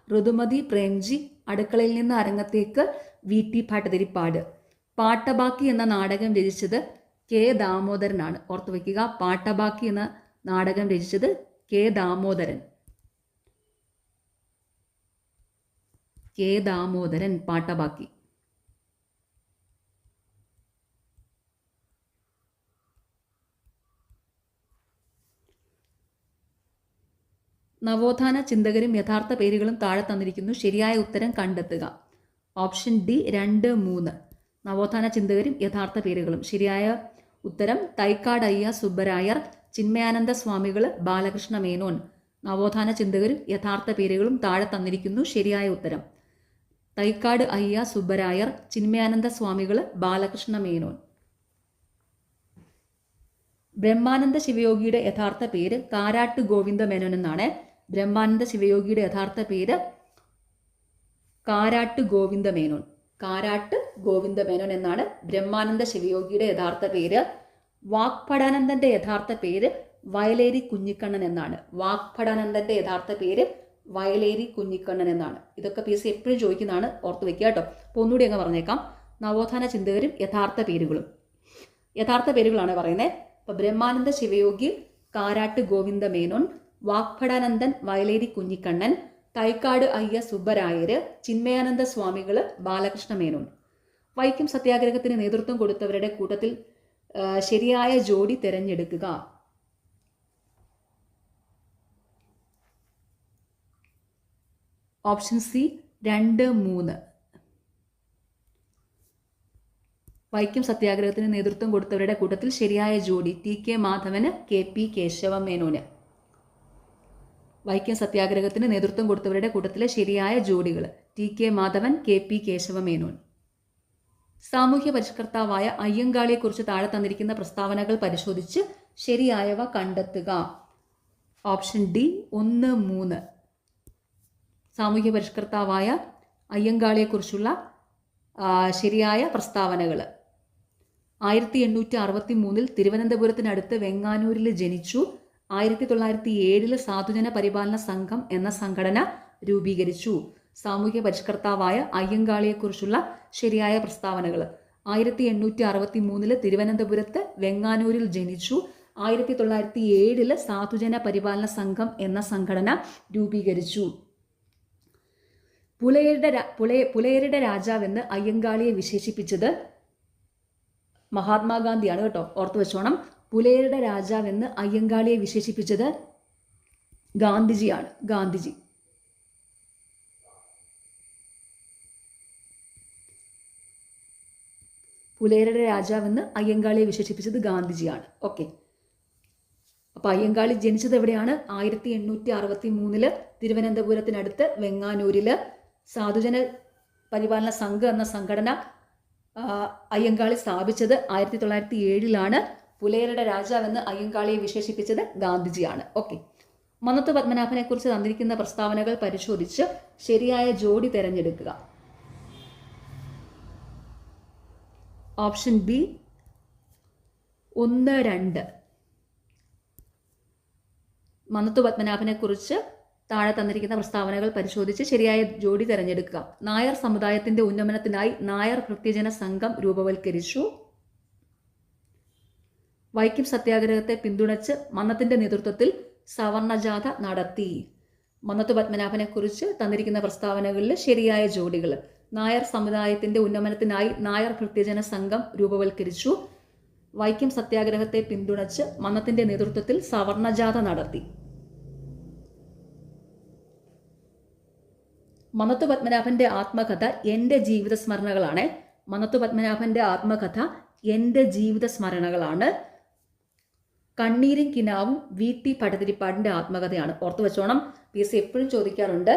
ഋതുമതി പ്രേംജി, അടുക്കളയിൽ നിന്ന് അരങ്ങത്തേക്ക് VT ഭട്ടതിരിപ്പാട്. പാട്ടബാക്കി എന്ന നാടകം രചിച്ചത് K. ദാമോദരനാണ്. ഓർത്തു വയ്ക്കുക, പാട്ടബാക്കി എന്ന നാടകം രചിച്ചത് K. ദാമോദരൻ. K. ദാമോദരൻ, പാട്ടബാക്കി. നവോത്ഥാന ചിന്തകരും യഥാർത്ഥ പേരുകളും താഴെ തന്നിരിക്കുന്നു. ശരിയായ ഉത്തരം കണ്ടെത്തുക. Option D 2, 3. നവോത്ഥാന ചിന്തകരും യഥാർത്ഥ പേരുകളും. ശരിയായ ഉത്തരം തൈക്കാട് അയ്യ സുബ്ബരായർ, ചിന്മയാനന്ദ സ്വാമികൾ, ബാലകൃഷ്ണ മേനോൻ. നവോത്ഥാന ചിന്തകരും യഥാർത്ഥ പേരുകളും താഴെ തന്നിരിക്കുന്നു. ശരിയായ ഉത്തരം തൈക്കാട് അയ്യ സുബ്ബരായർ, ചിന്മയാനന്ദ സ്വാമികൾ, ബാലകൃഷ്ണ മേനോൻ. ബ്രഹ്മാനന്ദ ശിവയോഗിയുടെ യഥാർത്ഥ പേര് കാരാട്ട് ഗോവിന്ദ മേനോൻ എന്നാണ്. ബ്രഹ്മാനന്ദ ശിവയോഗിയുടെ യഥാർത്ഥ പേര് കാരാട്ട് ഗോവിന്ദ മേനോൻ. കാരാട്ട് ഗോവിന്ദ മേനോൻ എന്നാണ് ബ്രഹ്മാനന്ദ ശിവയോഗിയുടെ യഥാർത്ഥ പേര്. വാഗ്ഭടാനന്ദന്റെ യഥാർത്ഥ പേര് വയലേരി കുഞ്ഞിക്കണ്ണൻ എന്നാണ്. വാഗ്ഭടാനന്ദന്റെ യഥാർത്ഥ പേര് വയലേരി കുഞ്ഞിക്കണ്ണൻ എന്നാണ്. ഇതൊക്കെ PSC എപ്പോഴും ചോദിക്കുന്നതാണ്, ഓർത്ത് വെക്കുക കേട്ടോ. അപ്പോൾ ഒന്നുകൂടി അങ്ങ് പറഞ്ഞേക്കാം. നവോത്ഥാന ചിന്തകരും യഥാർത്ഥ പേരുകളും. യഥാർത്ഥ പേരുകളാണ് പറയുന്നത്. അപ്പോൾ ബ്രഹ്മാനന്ദ ശിവയോഗി കാരാട്ട് ഗോവിന്ദ മേനോൻ, വാഗ്ഭടാനന്ദൻ വയലേരി കുഞ്ഞിക്കണ്ണൻ, തൈക്കാട് അയ്യ സുബ്ബരായര്, ചിന്മയാനന്ദ സ്വാമികൾ, ബാലകൃഷ്ണ മേനോൻ. വൈക്കം സത്യാഗ്രഹത്തിന് നേതൃത്വം കൊടുത്തവരുടെ കൂട്ടത്തിൽ ശരിയായ ജോഡി തിരഞ്ഞെടുക്കുക. Option C 2, 3. വൈക്കം സത്യാഗ്രഹത്തിന് നേതൃത്വം കൊടുത്തവരുടെ കൂട്ടത്തിൽ ശരിയായ ജോഡി TK മാധവന്, KP കേശവ മേനോന്. വൈക്കം സത്യാഗ്രഹത്തിന് നേതൃത്വം കൊടുത്തവരുടെ കൂട്ടത്തിലെ ശരിയായ ജോഡികൾ: TK മാധവൻ, KP കേശവ മേനോൻ. സാമൂഹ്യ പരിഷ്കർത്താവായ അയ്യങ്കാളിയെക്കുറിച്ച് താഴെ തന്നിരിക്കുന്ന പ്രസ്താവനകൾ പരിശോധിച്ച് ശരിയായവ കണ്ടെത്തുക. Option D 1, 3. സാമൂഹ്യ പരിഷ്കർത്താവായ അയ്യങ്കാളിയെക്കുറിച്ചുള്ള ശരിയായ പ്രസ്താവനകൾ: 1863 തിരുവനന്തപുരത്തിനടുത്ത് വെങ്ങാനൂരിൽ ജനിച്ചു. 1907 സാധുജന പരിപാലന സംഘം എന്ന സംഘടന രൂപീകരിച്ചു. സാമൂഹ്യ പരിഷ്കർത്താവായ അയ്യങ്കാളിയെക്കുറിച്ചുള്ള ശരിയായ പ്രസ്താവനകൾ: 1863 തിരുവനന്തപുരത്ത് വെങ്ങാനൂരിൽ ജനിച്ചു. 1907 സാധുജന പരിപാലന സംഘം എന്ന സംഘടന രൂപീകരിച്ചു. പുലയരുടെ രാജാവെന്ന് അയ്യങ്കാളിയെ വിശേഷിപ്പിച്ചത് മഹാത്മാഗാന്ധിയാണ് കേട്ടോ. ഓർത്തു വെച്ചോണം. പുലയരുടെ രാജാവെന്ന് അയ്യങ്കാളിയെ വിശേഷിപ്പിച്ചത് ഗാന്ധിജിയാണ്. ഗാന്ധിജി. പുലയരുടെ രാജാവെന്ന് അയ്യങ്കാളിയെ വിശേഷിപ്പിച്ചത് ഗാന്ധിജിയാണ്. ഓക്കെ, അപ്പോൾ അയ്യങ്കാളി ജനിച്ചത് എവിടെയാണ്? 1863 തിരുവനന്തപുരത്തിനടുത്ത് വെങ്ങാനൂരിൽ. സാധുജന പരിപാലന സംഘം എന്ന സംഘടന അയ്യങ്കാളി സ്ഥാപിച്ചത് 1907 പുലയരുടെ രാജാവെന്ന് അയ്യങ്കാളിയെ വിശേഷിപ്പിച്ചത് ഗാന്ധിജിയാണ്. ഓക്കെ, മന്നത്ത് പത്മനാഭനെ കുറിച്ച് തന്നിരിക്കുന്ന പ്രസ്താവനകൾ പരിശോധിച്ച് ശരിയായ ജോഡി തിരഞ്ഞെടുക്കുക. Option B 1, 2. മന്നത്ത് പത്മനാഭനെ കുറിച്ച് താഴെ തന്നിരിക്കുന്ന പ്രസ്താവനകൾ പരിശോധിച്ച് ശരിയായ ജോഡി തിരഞ്ഞെടുക്കുക. നായർ സമുദായത്തിന്റെ ഉന്നമനത്തിനായി നായർ ഭൃത്യജന സംഘം രൂപവൽക്കരിച്ചു. വൈക്കം സത്യാഗ്രഹത്തെ പിന്തുണച്ച് മന്നത്തിന്റെ നേതൃത്വത്തിൽ സവർണജാഥ നടത്തി. മന്നത്തു പത്മനാഭനെ കുറിച്ച് തന്നിരിക്കുന്ന പ്രസ്താവനകളിൽ ശരിയായ ജോഡികൾ: നായർ സമുദായത്തിന്റെ ഉന്നമനത്തിനായി നായർ ഭൃത്യജന സംഘം രൂപവൽക്കരിച്ചു. വൈക്കം സത്യാഗ്രഹത്തെ പിന്തുണച്ച് മന്നത്തിന്റെ നേതൃത്വത്തിൽ സവർണജാഥ നടത്തി. മന്നത്തു പത്മനാഭന്റെ ആത്മകഥ എൻ്റെ ജീവിത സ്മരണകളാണ്. മന്നത്തു പത്മനാഭന്റെ ആത്മകഥ എൻ്റെ ജീവിത സ്മരണകളാണ്. കണ്ണീരും കിനാവും VT ഭട്ടതിരിപ്പാടിന്റെ ആത്മകഥയാണ്. ഓർത്തു വെച്ചോണം, PSC എപ്പോഴും ചോദിക്കാറുണ്ട്.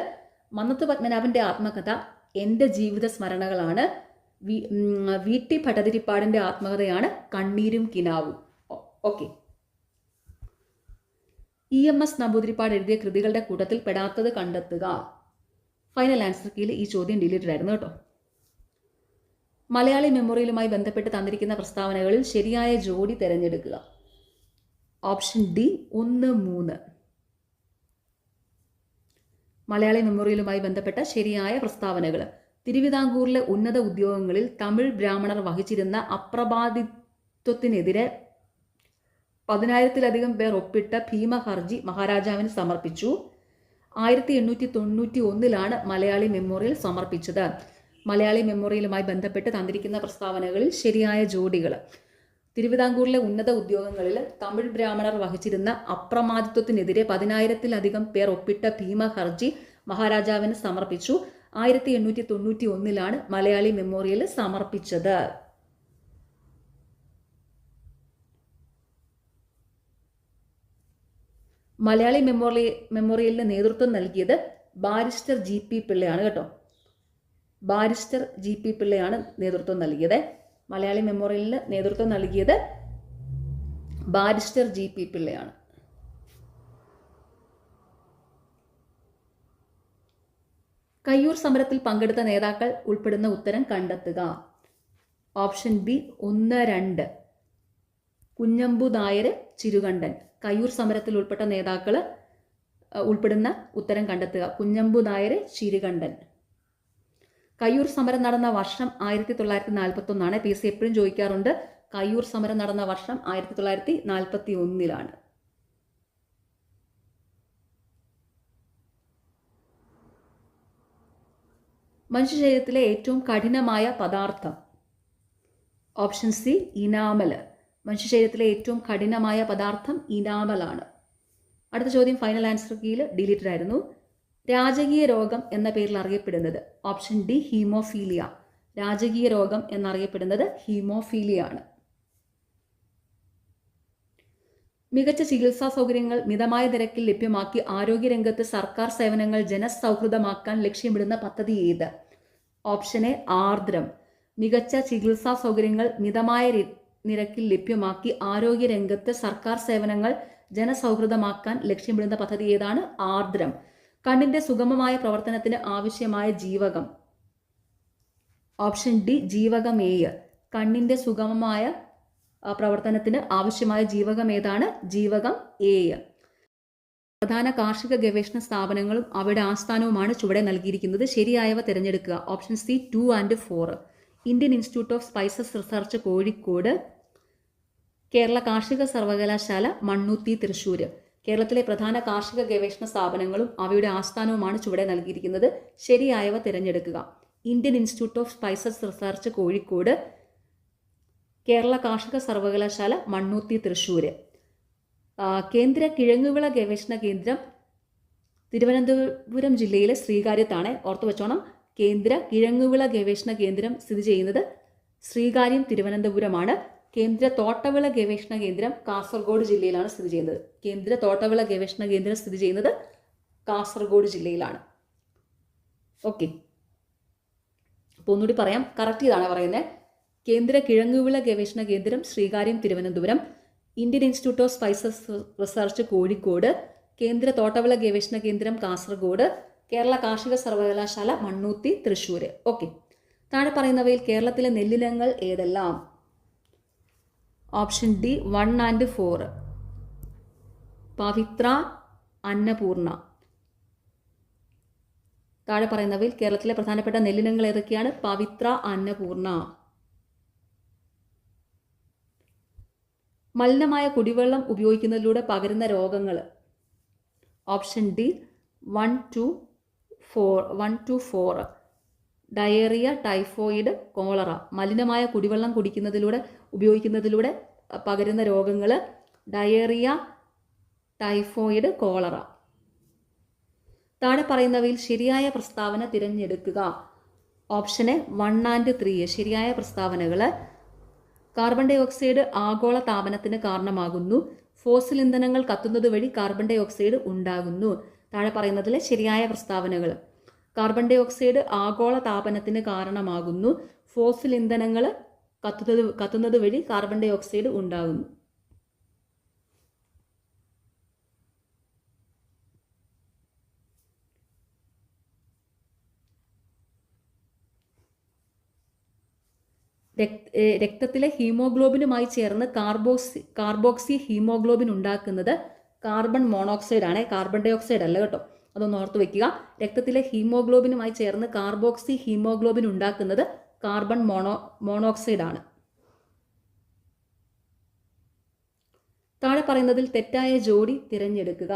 മന്നത്തു പത്മനാഭന്റെ ആത്മകഥ എൻ്റെ ജീവിത സ്മരണകളാണ്. VT ഭട്ടതിരിപ്പാടിന്റെ ആത്മകഥയാണ് കണ്ണീരും കിനാവും. ഓക്കെ. EMS നമ്പൂതിരിപ്പാട് എഴുതിയ കൃതികളുടെ കൂട്ടത്തിൽ പെടാത്തത് കണ്ടെത്തുക. ഫൈനൽ ആൻസർ കീയിൽ ഈ ചോദ്യം ഡിലീറ്റഡ് ആയിരുന്നു കേട്ടോ. മലയാളി മെമ്മോറിയലുമായി ബന്ധപ്പെട്ട് തന്നിരിക്കുന്ന പ്രസ്താവനകളിൽ ശരിയായ ജോഡി തിരഞ്ഞെടുക്കുക. Option D 1, 3. മലയാളി മെമ്മോറിയലുമായി ബന്ധപ്പെട്ട ശരിയായ പ്രസ്താവനകൾ: തിരുവിതാംകൂറിലെ ഉന്നത ഉദ്യോഗങ്ങളിൽ തമിഴ് ബ്രാഹ്മണർ വഹിച്ചിരുന്ന അപ്രമാദിത്വത്തിനെതിരെ 10,000-ലധികം പേർ ഒപ്പിട്ട ഭീമ ഹർജി മഹാരാജാവിന് സമർപ്പിച്ചു. 1891 മലയാളി മെമ്മോറിയൽ സമർപ്പിച്ചത്. മലയാളി മെമ്മോറിയലുമായി ബന്ധപ്പെട്ട് തന്നിരിക്കുന്ന പ്രസ്താവനകളിൽ ശരിയായ ജോഡികൾ: തിരുവിതാംകൂറിലെ ഉന്നത ഉദ്യോഗങ്ങളിൽ തമിഴ് ബ്രാഹ്മണർ വഹിച്ചിരുന്ന അപ്രമാദിത്വത്തിനെതിരെ 10,000-ലധികം പേർ ഒപ്പിട്ട ഭീമ ഹർജി മഹാരാജാവിന് സമർപ്പിച്ചു. 1891 മലയാളി മെമ്മോറിയൽ സമർപ്പിച്ചത്. മലയാളി മെമ്മോറിയലിന് നേതൃത്വം നൽകിയത് ബാരിസ്റ്റർ GP പിള്ളയാണ് കേട്ടോ. ബാരിസ്റ്റർ GP പിള്ളയാണ് നേതൃത്വം നൽകിയത്. മലയാളി മെമ്മോറിയലിന് നേതൃത്വം നൽകിയത് ബാരിസ്റ്റർ GP പിള്ളയാണ്. കയ്യൂർ സമരത്തിൽ പങ്കെടുത്ത നേതാക്കൾ ഉൾപ്പെടുന്ന ഉത്തരം കണ്ടെത്തുക. Option B 1, 2. കുഞ്ഞമ്പു നായർ, ചിരുകണ്ഠൻ. കയ്യൂർ സമരത്തിൽ ഉൾപ്പെട്ട നേതാക്കൾ ഉൾപ്പെടുന്ന ഉത്തരം കണ്ടെത്തുക. കുഞ്ഞമ്പു നായർ, ചിരുകണ്ഠൻ. കയ്യൂർ സമരം നടന്ന വർഷം 1941. PSC എപ്പോഴും ചോദിക്കാറുണ്ട്. കയ്യൂർ സമരം നടന്ന വർഷം 1941. മനുഷ്യ ശരീരത്തിലെ ഏറ്റവും കഠിനമായ പദാർത്ഥം. Option C enamel. മനുഷ്യ ശരീരത്തിലെ ഏറ്റവും കഠിനമായ പദാർത്ഥം ഇനാമലാണ്. അടുത്ത ചോദ്യം ഫൈനൽ ആൻസർ കീയിൽ ഡിലീറ്റഡ് ആയിരുന്നു. രാജകീയ രോഗം എന്ന പേരിൽ അറിയപ്പെടുന്നത്. Option D haemophilia. രാജകീയ രോഗം എന്നറിയപ്പെടുന്നത് ഹീമോഫീലിയ ആണ്. മികച്ച ചികിത്സാ സൗകര്യങ്ങൾ മിതമായ നിരക്കിൽ ലഭ്യമാക്കി ആരോഗ്യരംഗത്ത് സർക്കാർ സേവനങ്ങൾ ജനസൗഹൃദമാക്കാൻ ലക്ഷ്യമിടുന്ന പദ്ധതി ഏത്? Option A Aardram. മികച്ച ചികിത്സാ സൗകര്യങ്ങൾ മിതമായ നിരക്കിൽ ലഭ്യമാക്കി ആരോഗ്യരംഗത്ത് സർക്കാർ സേവനങ്ങൾ ജനസൗഹൃദമാക്കാൻ ലക്ഷ്യമിടുന്ന പദ്ധതി ഏതാണ്? ആർദ്രം. കണ്ണിന്റെ സുഗമമായ പ്രവർത്തനത്തിന് ആവശ്യമായ ജീവകം. ഓപ്ഷൻ ഡി ജീവകം എ. കണ്ണിന്റെ സുഗമമായ പ്രവർത്തനത്തിന് ആവശ്യമായ ജീവകം ഏതാണ്? ജീവകം എ. പ്രധാന കാർഷിക ഗവേഷണ സ്ഥാപനങ്ങളും അവയുടെ ആസ്ഥാനവുമാണ് ചുവടെ നൽകിയിരിക്കുന്നത്. ശരിയായവ തിരഞ്ഞെടുക്കുക. Option C 2 and 4. Indian institute of spices research Kozhikode. Kerala കാർഷിക സർവകലാശാല മണ്ണുത്തി തൃശ്ശൂർ. കേരളത്തിലെ പ്രധാന കാർഷിക ഗവേഷണ സ്ഥാപനങ്ങളും അവയുടെ ആസ്ഥാനവുമാണ് ചുവടെ നൽകിയിരിക്കുന്നത്. ശരിയായവ തിരഞ്ഞെടുക്കുക. Indian institute of spices research Kozhikode, Kerala കാർഷിക സർവകലാശാല മണ്ണുത്തി തൃശ്ശൂർ. കേന്ദ്ര കിഴങ്ങുവിള ഗവേഷണ കേന്ദ്രം തിരുവനന്തപുരം ജില്ലയിലെ ശ്രീകാര്യത്താണ്. ഓർത്തു വെച്ചോണം, കേന്ദ്ര കിഴങ്ങുവിള ഗവേഷണ കേന്ദ്രം സ്ഥിതി ചെയ്യുന്നത് ശ്രീകാര്യം തിരുവനന്തപുരമാണ്. കേന്ദ്ര തോട്ടവിള ഗവേഷണ കേന്ദ്രം കാസർഗോഡ് ജില്ലയിലാണ് സ്ഥിതി ചെയ്യുന്നത്. കേന്ദ്ര തോട്ടവിള ഗവേഷണ കേന്ദ്രം സ്ഥിതി ചെയ്യുന്നത് കാസർഗോഡ് ജില്ലയിലാണ്. ഓക്കെ, അപ്പോൾ ഒന്നുകൂടി പറയാം, കറക്റ്റ് ഇതാണ് പറയുന്നത്. കേന്ദ്ര കിഴങ്ങുവിള ഗവേഷണ കേന്ദ്രം Sreekaryam Thiruvananthapuram, Indian institute of spices research Kozhikode, കേന്ദ്ര തോട്ടവിള ഗവേഷണ കേന്ദ്രം കാസർഗോഡ്, കേരള കാർഷിക സർവകലാശാല മണ്ണുത്തി തൃശ്ശൂർ. ഓക്കെ, താഴെ പറയുന്നവയിൽ കേരളത്തിലെ നെല്ലിനങ്ങൾ ഏതെല്ലാം? Option D 1 and 4. പവിത്ര, അന്നപൂർണ. താഴെ പറയുന്നവയിൽ കേരളത്തിലെ പ്രധാനപ്പെട്ട നെല്ലിനങ്ങൾ ഏതൊക്കെയാണ്? പവിത്ര, അന്നപൂർണ. മലിനമായ കുടിവെള്ളം ഉപയോഗിക്കുന്നതിലൂടെ പകരുന്ന രോഗങ്ങൾ. Option D 1 to 4. Diarrhoea, typhoid, cholera. മലിനമായ കുടിവെള്ളം ഉപയോഗിക്കുന്നതിലൂടെ പകരുന്ന രോഗങ്ങൾ ഡയേറിയ, ടൈഫോയിഡ്, കോളറ. താഴെ പറയുന്നവയിൽ ശരിയായ പ്രസ്താവന തിരഞ്ഞെടുക്കുക. ഓപ്ഷന് 1 and 3. ശരിയായ പ്രസ്താവനകൾ: കാർബൺ ഡൈ ഓക്സൈഡ് ആഗോള താപനത്തിന് കാരണമാകുന്നു. ഫോസിൽ ഇന്ധനങ്ങൾ കത്തുന്നത് വഴി കാർബൺ ഡൈ ഓക്സൈഡ് ഉണ്ടാകുന്നു. താഴെ പറയുന്നതിലെ ശരിയായ പ്രസ്താവനകൾ: കാർബൺ ഡൈ ഓക്സൈഡ് ആഗോള താപനത്തിന് കാരണമാകുന്നു. ഫോസിൽ ഇന്ധനങ്ങൾ കത്തുന്നത് വഴി കാർബൺ ഡൈ ഓക്സൈഡ് ഉണ്ടാകുന്നു. രക്തത്തിലെ ഹീമോഗ്ലോബിനുമായി ചേർന്ന് കാർബോക്സി ഹീമോഗ്ലോബിൻ ഉണ്ടാക്കുന്നത് കാർബൺ മോണോക്സൈഡ് ആണ്, കാർബൺ ഡൈ ഓക്സൈഡ് അല്ല കേട്ടോ. അതൊന്ന് ഓർത്ത് വെക്കുക. രക്തത്തിലെ ഹീമോഗ്ലോബിനുമായി ചേർന്ന് കാർബോക്സി ഹീമോഗ്ലോബിൻ ഉണ്ടാക്കുന്നത് കാർബൺ മോണോക്സൈഡ് ആണ്. താഴെ പറയുന്നതിൽ തെറ്റായ ജോഡി തിരഞ്ഞെടുക്കുക.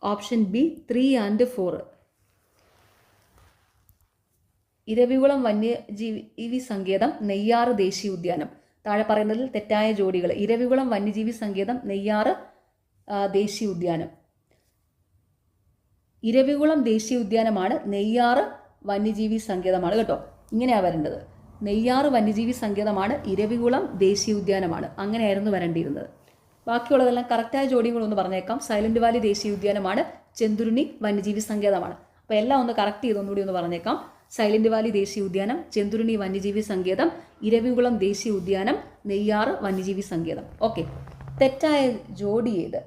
Option B 3 and 4. ഇരവികുളം വന്യജീവി സങ്കേതം, നെയ്യാറ് ദേശീയോദ്യാനം. താഴെ പറയുന്നതിൽ തെറ്റായ ജോഡികൾ: ഇരവികുളം വന്യജീവി സങ്കേതം, നെയ്യാറ് ദേശീയോദ്യാനം. ഇരവികുളം ദേശീയോദ്യാനമാണ്, നെയ്യാറ് വന്യജീവി സങ്കേതമാണ് കേട്ടോ. ഇങ്ങനെയാണ് വരേണ്ടത്. നെയ്യാറ് വന്യജീവി സങ്കേതമാണ്, ഇരവികുളം ദേശീയോദ്യാനമാണ്. അങ്ങനെയായിരുന്നു വരേണ്ടിയിരുന്നത്. ബാക്കിയുള്ളതെല്ലാം കറക്റ്റായ ജോഡികളൊന്ന് പറഞ്ഞേക്കാം. സൈലന്റ് വാലി ദേശീയോദ്യാനമാണ്, ചെന്തുരുണി വന്യജീവി സങ്കേതമാണ്. അപ്പോൾ എല്ലാം ഒന്ന് കറക്റ്റ് ചെയ്ത് ഒന്നുകൂടി ഒന്ന് പറഞ്ഞേക്കാം. സൈലന്റ് വാലി ദേശീയോദ്യാനം, ചെന്തുരുണി വന്യജീവി സങ്കേതം, ഇരവികുളം ദേശീയോദ്യാനം, നെയ്യാറ് വന്യജീവി സങ്കേതം. ഓക്കെ, തെറ്റായ ജോഡി ഏത്?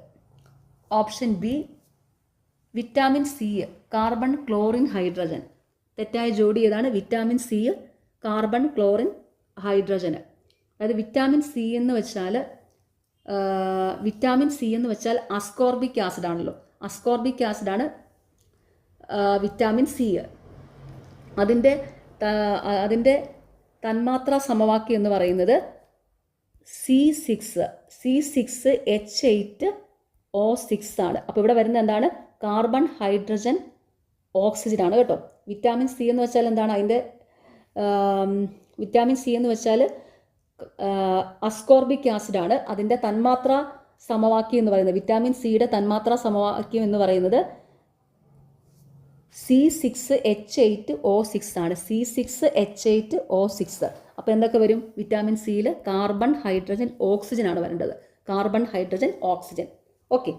Option B vitamin C, carbon, chlorine, hydrogen. തെറ്റായ ജോഡി ഏതാണ്? Vitamin C, carbon, chlorine, hydrogen. അതായത് വിറ്റാമിൻ സി എന്ന് വെച്ചാൽ അസ്കോർബിക് ആസിഡ് ആണല്ലോ. അസ്കോർബിക് ആസിഡാണ് വിറ്റാമിൻ സി. അതിൻ്റെ തന്മാത്രാ സമവാക്യം എന്ന് പറയുന്നത് C6H8O6 ആണ്. അപ്പോൾ ഇവിടെ വരുന്ന എന്താണ്? കാർബൺ, ഹൈഡ്രജൻ, ഓക്സിജൻ ആണ് കേട്ടോ. വിറ്റാമിൻ സി എന്ന് വെച്ചാൽ എന്താണ്? വിറ്റാമിൻ സി എന്ന് വെച്ചാൽ അസ്കോർബിക് ആസിഡാണ്. അതിൻ്റെ തന്മാത്രാ സമവാക്യം എന്ന് പറയുന്നത്, വിറ്റാമിൻ സിയുടെ തന്മാത്രാ സമവാക്യം എന്ന് പറയുന്നത് C6H8O6 ആണ്. C6H8O6. അപ്പോൾ എന്തൊക്കെ വരും? വിറ്റാമിൻ സിയിൽ കാർബൺ, ഹൈഡ്രജൻ, ഓക്സിജൻ ആണ് വരേണ്ടത്. Carbon, hydrogen, oxygen. ഓക്കെ,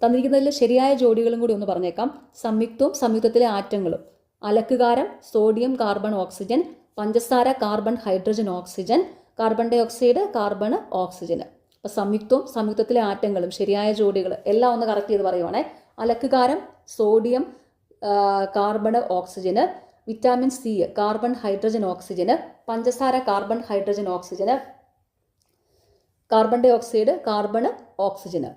തന്നിരിക്കുന്നതിൽ ശരിയായ ജോഡികളും കൂടി ഒന്ന് പറഞ്ഞേക്കാം. സംയുക്തവും സംയുക്തത്തിലെ ആറ്റങ്ങളും: അലക്കുകാരം, സോഡിയം, കാർബൺ, ഓക്സിജൻ; പഞ്ചസാര, കാർബൺ, ഹൈഡ്രജൻ, ഓക്സിജൻ; കാർബൺ ഡൈ ഓക്സൈഡ്, കാർബൺ, ഓക്സിജൻ. അപ്പോൾ സംയുക്തവും സംയുക്തത്തിലെ ആറ്റങ്ങളും ശരിയായ ജോഡികൾ എല്ലാം ഒന്ന് കറക്റ്റ് ചെയ്ത് പറയുവാണേ. അലക്കുകാരം സോഡിയം, കാർബൺ, ഓക്സിജന്; വിറ്റാമിൻ സി കാർബൺ, ഹൈഡ്രജൻ, ഓക്സിജന്; പഞ്ചസാര കാർബൺ, ഹൈഡ്രജൻ, ഓക്സിജന്; കാർബൺ ഡൈ ഓക്സൈഡ്, കാർബൺ, ഓക്സിജന്.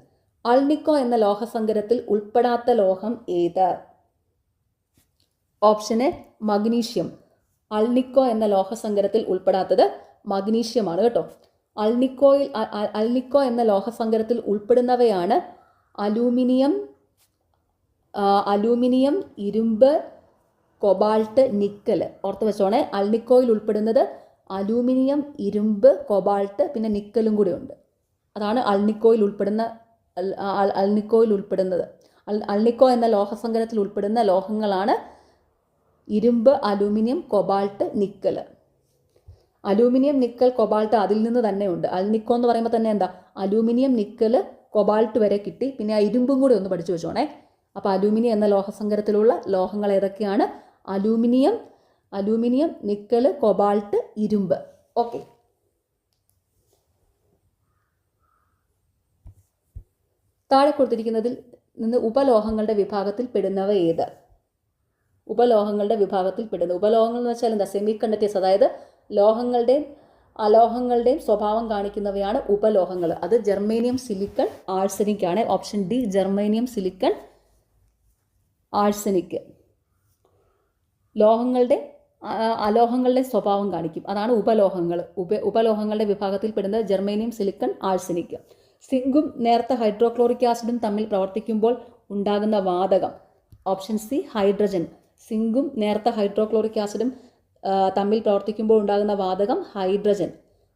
അൾനിക്കോ എന്ന ലോഹസങ്കരത്തിൽ ഉൾപ്പെടാത്ത ലോഹം ഏത്? ഓപ്ഷന് മഗ്നീഷ്യം. അൾനിക്കോ എന്ന ലോഹസങ്കരത്തിൽ ഉൾപ്പെടാത്തത് മഗ്നീഷ്യമാണ് കേട്ടോ. അൾനിക്കോ എന്ന ലോഹസങ്കരത്തിൽ ഉൾപ്പെടുന്നവയാണ് അലൂമിനിയം, ഇരുമ്പ്, കൊബാൾട്ട്, നിക്കൽ. ഓർത്ത് വെച്ചോണേ, അൾനിക്കോയിൽ ഉൾപ്പെടുന്നത് അലൂമിനിയം, ഇരുമ്പ്, കൊബാൾട്ട്, പിന്നെ നിക്കലും കൂടി ഉണ്ട്. അതാണ് അൾനിക്കോയിൽ ഉൾപ്പെടുന്നത്. അൾനിക്കോ എന്ന ലോഹസങ്കരത്തിൽ ഉൾപ്പെടുന്ന ലോഹങ്ങളാണ് ഇരുമ്പ്, aluminium, cobalt, nickel. Aluminium, nickel, cobalt അതിൽ നിന്ന് തന്നെ ഉണ്ട്. അൾനിക്കോ എന്ന് പറയുമ്പോൾ തന്നെ എന്താ? അലൂമിനിയം, നിക്കൽ, കൊബാൾട്ട് വരെ കിട്ടി. പിന്നെ ആ ഇരുമ്പും കൂടി ഒന്ന് പഠിച്ചു വെച്ചോണേ. അപ്പോൾ അലൂമിനിയം എന്ന ലോഹസങ്കരത്തിലുള്ള ലോഹങ്ങൾ ഏതൊക്കെയാണ്? അലൂമിനിയം, നിക്കൽ, കൊബാൾട്ട്, ഇരുമ്പ്. ഓക്കെ, താഴെ കൊടുത്തിരിക്കുന്നതിൽ നിന്ന് ഉപലോഹങ്ങളുടെ വിഭാഗത്തിൽ പെടുന്നവ ഏത്? ഉപലോഹങ്ങളുടെ വിഭാഗത്തിൽ പെടുന്നത്. ഉപലോഹങ്ങൾ എന്ന് വെച്ചാൽ എന്താ? Semi conductors. അതായത് ലോഹങ്ങളുടെയും അലോഹങ്ങളുടെയും സ്വഭാവം കാണിക്കുന്നവയാണ് ഉപലോഹങ്ങൾ. അത് ജെർമേനിയം, സിലിക്കൺ, ആഴ്സനിക് ആണ്. Option D germanium, silicon, arsenic. ലോഹങ്ങളുടെ അലോഹങ്ങളുടെ സ്വഭാവം കാണിക്കും. അതാണ് ഉപലോഹങ്ങൾ. ഉപലോഹങ്ങളുടെ വിഭാഗത്തിൽപ്പെടുന്നത് ജെർമേനിയം, സിലിക്കൺ, ആഴ്സനിക്. സിങ്കും നേർത്ത ഹൈഡ്രോക്ലോറിക് ആസിഡും തമ്മിൽ പ്രവർത്തിക്കുമ്പോൾ ഉണ്ടാകുന്ന വാതകം. Option C hydrogen. സിങ്കും നേർത്ത ഹൈഡ്രോക്ലോറിക് ആസിഡും തമ്മിൽ പ്രവർത്തിക്കുമ്പോൾ ഉണ്ടാകുന്ന വാതകം ഹൈഡ്രജൻ.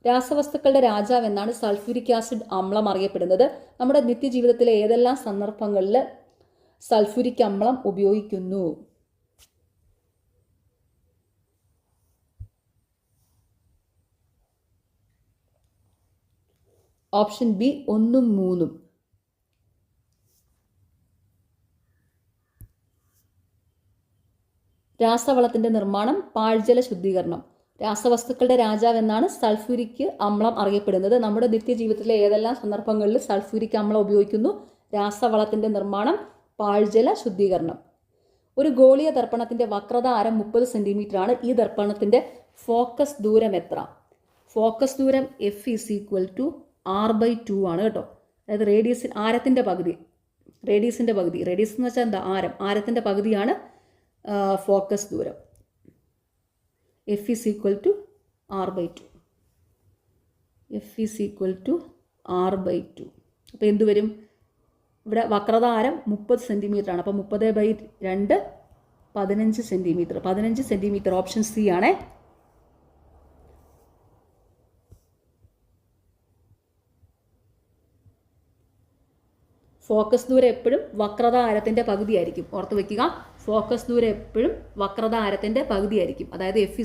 രാസവസ്തുക്കളുടെ രാജാവ് എന്നാണ് സൾഫ്യൂരിക് ആസിഡ് അമ്ലം അറിയപ്പെടുന്നത്. നമ്മുടെ നിത്യജീവിതത്തിലെ ഏതെല്ലാം സന്ദർഭങ്ങളിൽ സൾഫ്യൂരിക് അമ്ലം ഉപയോഗിക്കുന്നു? ഓപ്ഷൻ ബി 1 ഉം 3 ഉം. രാസവളത്തിന്റെ നിർമ്മാണം, പാഴ്ജല ശുദ്ധീകരണം. രാസവസ്തുക്കളുടെ രാജാവ് എന്നാണ് സൾഫ്യൂരിക് അമ്ലം അറിയപ്പെടുന്നത്. നമ്മുടെ നിത്യജീവിതത്തിലെ ഏതെല്ലാം സന്ദർഭങ്ങളിൽ സൾഫ്യൂരിക് അമ്ലം ഉപയോഗിക്കുന്നു? രാസവളത്തിന്റെ നിർമ്മാണം, പാഴ്ജല ശുദ്ധീകരണം. ഒരു ഗോളീയ ദർപ്പണത്തിന്റെ വക്രത ആരം 30 സെന്റിമീറ്റർ ആണ്. ഈ ദർപ്പണത്തിന്റെ ഫോക്കസ് ദൂരം എത്ര? ഫോക്കസ് ദൂരം F = R/2 ആണ് കേട്ടോ. അതായത് ആരത്തിന്റെ പകുതി. റേഡിയസിന്റെ പകുതി. റേഡിയസ് എന്ന് വെച്ചാൽ എന്താ? ആരത്തിന്റെ പകുതിയാണ് ഫോക്കസ് ദൂരം. F = R/2. F = R/2. അപ്പോൾ എന്ത് വരും? ഇവിടെ വക്രത ആരം 30 സെന്റിമീറ്റർ ആണ്. അപ്പോൾ 30/2 15 സെന്റിമീറ്റർ. 15 സെന്റിമീറ്റർ. ഓപ്ഷൻ സി ആണേ. ഫോക്കസ് ദൂരം എപ്പോഴും വക്രത ആരത്തിന്റെ പകുതിയായിരിക്കും. ഓർത്ത് വെക്കുക, ഫോക്കസ് ദൂരം എപ്പോഴും വക്രത ആരത്തിന്റെ പകുതിയായിരിക്കും. അതായത് F =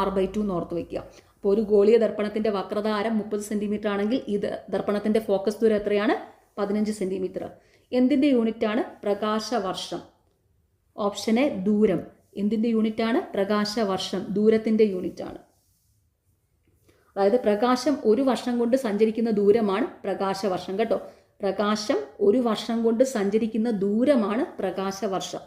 R/2 എന്ന് ഓർത്ത് വെക്കുക. അപ്പോൾ ഒരു ഗോളീയ ദർപ്പണത്തിന്റെ വക്രത ആരം 30 സെന്റിമീറ്റർ ആണെങ്കിൽ ഈ ദർപ്പണത്തിന്റെ ഫോക്കസ് ദൂരം എത്രയാണ്? 15 സെന്റിമീറ്റർ. എന്തിന്റെ യൂണിറ്റാണ് പ്രകാശവർഷം? ഓപ്ഷൻ എ ദൂരം. എന്തിന്റെ യൂണിറ്റാണ്? പ്രകാശവർഷം. ദൂരത്തിന്റെ യൂണിറ്റാണ്. അതായത് പ്രകാശം ഒരു വർഷം കൊണ്ട് സഞ്ചരിക്കുന്ന ദൂരമാണ് പ്രകാശവർഷം കേട്ടോ. പ്രകാശം ഒരു വർഷം കൊണ്ട് സഞ്ചരിക്കുന്ന ദൂരമാണ് പ്രകാശവർഷം.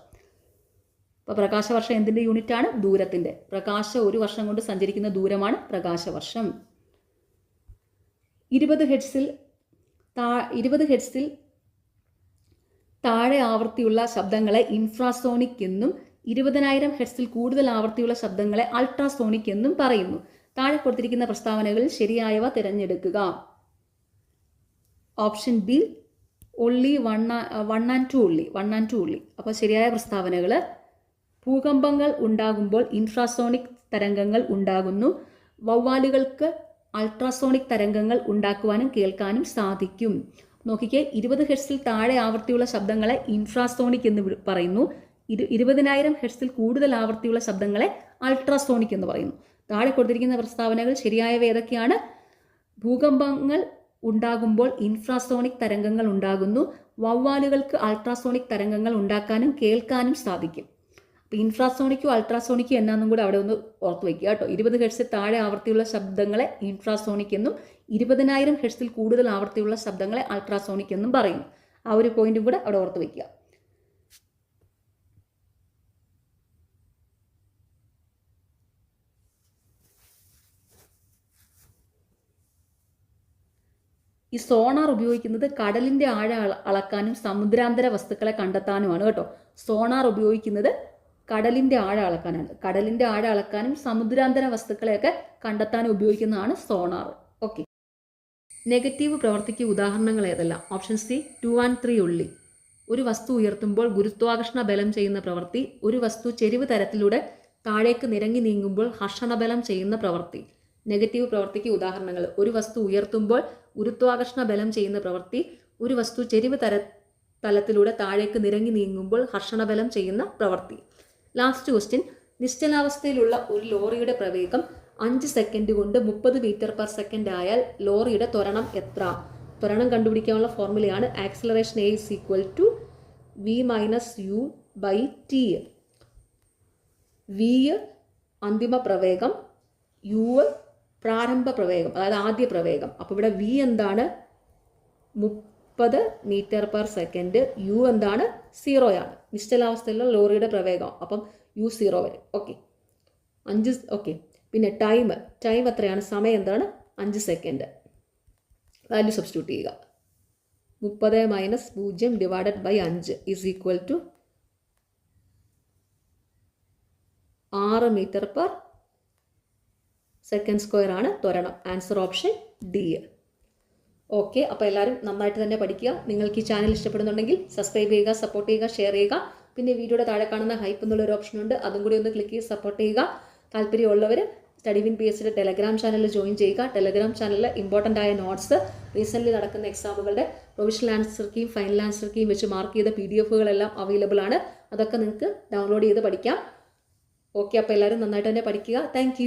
അപ്പോൾ പ്രകാശവർഷം എന്തിൻ്റെ യൂണിറ്റാണ്? ദൂരത്തിൻ്റെ. പ്രകാശം ഒരു വർഷം കൊണ്ട് സഞ്ചരിക്കുന്ന ദൂരമാണ് പ്രകാശവർഷം. 20 ഹെർട്സിൽ താഴെ ആവൃത്തിയുള്ള ശബ്ദങ്ങളെ ഇൻഫ്രാസോണിക് എന്നും 20,000 ഹെർട്സിൽ കൂടുതൽ ആവൃത്തിയുള്ള ശബ്ദങ്ങളെ അൾട്രാസോണിക് എന്നും പറയുന്നു. താഴെ കൊടുത്തിരിക്കുന്ന പ്രസ്താവനകളിൽ ശരിയായവ തിരഞ്ഞെടുക്കുക. Option B only 1 and 2 only. അപ്പോൾ ശരിയായ പ്രസ്താവനകൾ: ഭൂകമ്പങ്ങൾ ഉണ്ടാകുമ്പോൾ ഇൻഫ്രാസോണിക് തരംഗങ്ങൾ ഉണ്ടാകുന്നു. വവ്വാലുകൾക്ക് അൾട്രാസോണിക് തരംഗങ്ങൾ ഉണ്ടാക്കുവാനും കേൾക്കാനും സാധിക്കും. നോക്കിക്കേ, 20 ഹെർട്സിൽ താഴെ ആവൃത്തിയുള്ള ശബ്ദങ്ങളെ ഇൻഫ്രാസോണിക് എന്ന് പറയുന്നു. 20,000 ഹെർട്സിൽ കൂടുതൽ ആവൃത്തിയുള്ള ശബ്ദങ്ങളെ അൾട്രാസോണിക് എന്ന് പറയുന്നു. താഴെ കൊടുത്തിരിക്കുന്ന പ്രസ്താവനകൾ ശരിയായവ ഏതൊക്കെയാണ്? ഭൂകമ്പങ്ങൾ ഉണ്ടാകുമ്പോൾ ഇൻഫ്രാസോണിക് തരംഗങ്ങൾ ഉണ്ടാകുന്നു. വവ്വാലുകൾക്ക് അൾട്രാസോണിക് തരംഗങ്ങൾ ഉണ്ടാക്കാനും കേൾക്കാനും സാധിക്കും. അപ്പോൾ ഇൻഫ്രാസോണിക്കോ അൾട്രാസോണിക്കോ എന്നാന്നും കൂടെ അവിടെ ഒന്ന് ഓർത്ത് വയ്ക്കുക കേട്ടോ. 20 ഹെർട്സിൽ താഴെ ആവൃത്തിയുള്ള ശബ്ദങ്ങളെ ഇൻഫ്രാസോണിക് എന്നും 20,000 ഹെർട്സിൽ കൂടുതൽ ആവൃത്തിയുള്ള ശബ്ദങ്ങളെ അൾട്രാസോണിക് എന്നും പറയുന്നു. ആ ഒരു പോയിന്റും കൂടെ അവിടെ ഓർത്ത് വയ്ക്കുക. ഈ സോണാർ ഉപയോഗിക്കുന്നത് കടലിന്റെ ആഴം അളക്കാനും സമുദ്രാന്തര വസ്തുക്കളെ കണ്ടെത്താനുമാണ് കേട്ടോ. സോണാർ ഉപയോഗിക്കുന്നത് കടലിന്റെ ആഴം അളക്കാനാണ്. കടലിന്റെ ആഴം അളക്കാനും സമുദ്രാന്തര വസ്തുക്കളെയൊക്കെ കണ്ടെത്താനും ഉപയോഗിക്കുന്നതാണ് സോണാർ. ഓക്കെ. നെഗറ്റീവ് പ്രവർത്തിക്ക് ഉദാഹരണങ്ങൾ ഏതെല്ലാം? Option C 2 and 3 only. ഒരു വസ്തു ഉയർത്തുമ്പോൾ ഗുരുത്വാകർഷണ ബലം ചെയ്യുന്ന പ്രവൃത്തി. ഒരു വസ്തു ചെരിവ് തരത്തിലൂടെ താഴേക്ക് നിരങ്ങി നീങ്ങുമ്പോൾ ഹർഷണബലം ചെയ്യുന്ന പ്രവൃത്തി. നെഗറ്റീവ് പ്രവൃത്തിക്ക് ഉദാഹരണങ്ങൾ: ഒരു വസ്തു ഉയർത്തുമ്പോൾ ഗുരുത്വാകർഷണ ബലം ചെയ്യുന്ന പ്രവൃത്തി. ഒരു വസ്തു ചെരിവ് തലത്തിലൂടെ താഴേക്ക് നിരങ്ങി നീങ്ങുമ്പോൾ ഹർഷണബലം ചെയ്യുന്ന പ്രവൃത്തി. ലാസ്റ്റ് ക്വസ്റ്റ്യൻ: നിശ്ചലാവസ്ഥയിലുള്ള ഒരു ലോറിയുടെ പ്രവേഗം 5 സെക്കൻഡ് കൊണ്ട് 30 മീറ്റർ/സെക്കൻഡ് ആയാൽ ലോറിയുടെ ത്വരണം എത്ര? ത്വരണം കണ്ടുപിടിക്കാനുള്ള ഫോർമുലയാണ് acceleration A = v - u/t. v അന്തിമ പ്രവേഗം, u പ്രാരംഭ പ്രവേഗം, അതായത് ആദ്യ പ്രവേഗം. അപ്പോൾ ഇവിടെ v എന്താണ്? 30 മീറ്റർ/സെക്കൻഡ്. u എന്താണ്? 0 ആണ്. നിശ്ചലാവസ്ഥയിലുള്ള ലോറിയുടെ പ്രവേഗം. അപ്പം u 0 വരും. ഓക്കെ. 5. ഓക്കെ. പിന്നെ ടൈം എത്രയാണ്? സമയം എന്താണ്? 5 സെക്കൻഡ്. വാല്യൂ സബ്സ്റ്റിറ്റ്യൂട്ട് ചെയ്യുക. 30 - 0 / 5 = 6 മീറ്റർ പെർ സെക്കൻഡ് സ്ക്വയർ ആണ് ത്വരണം. Answer option D. ഓക്കെ, അപ്പോൾ എല്ലാവരും നന്നായിട്ട് തന്നെ പഠിക്കുക. നിങ്ങൾക്ക് ഈ ചാനൽ ഇഷ്ടപ്പെടുന്നുണ്ടെങ്കിൽ സബ്സ്ക്രൈബ് ചെയ്യുക, സപ്പോർട്ട് ചെയ്യുക, ഷെയർ ചെയ്യുക. പിന്നെ വീഡിയോയുടെ താഴെ കാണുന്ന ഹൈപ്പ് എന്നുള്ളൊരു ഓപ്ഷൻ ഉണ്ട്, അതും കൂടി ഒന്ന് ക്ലിക്ക് ചെയ്ത് സപ്പോർട്ട് ചെയ്യുക. താല്പര്യമുള്ളവർ സ്റ്റഡിവിൻ PSCയുടെ ടെലഗ്രാം ചാനലിൽ ജോയിൻ ചെയ്യുക. ടെലഗ്രാം ചാനലിൽ ഇമ്പോർട്ടൻ്റ് ആയ നോട്ട്സ്, റീസെൻ്റ്ലി നടക്കുന്ന എക്സാമുകളുടെ പ്രൊവിഷണൽ ആൻസർ കീയും ഫൈനൽ ആൻസർ കീയും വെച്ച് മാർക്ക് ചെയ്ത PDFകളെല്ലാം അവൈലബിൾ ആണ്. അതൊക്കെ നിങ്ങൾക്ക് ഡൗൺലോഡ് ചെയ്ത് പഠിക്കാം. ഓക്കെ, അപ്പോൾ എല്ലാവരും നന്നായിട്ട് തന്നെ പഠിക്കുക. താങ്ക്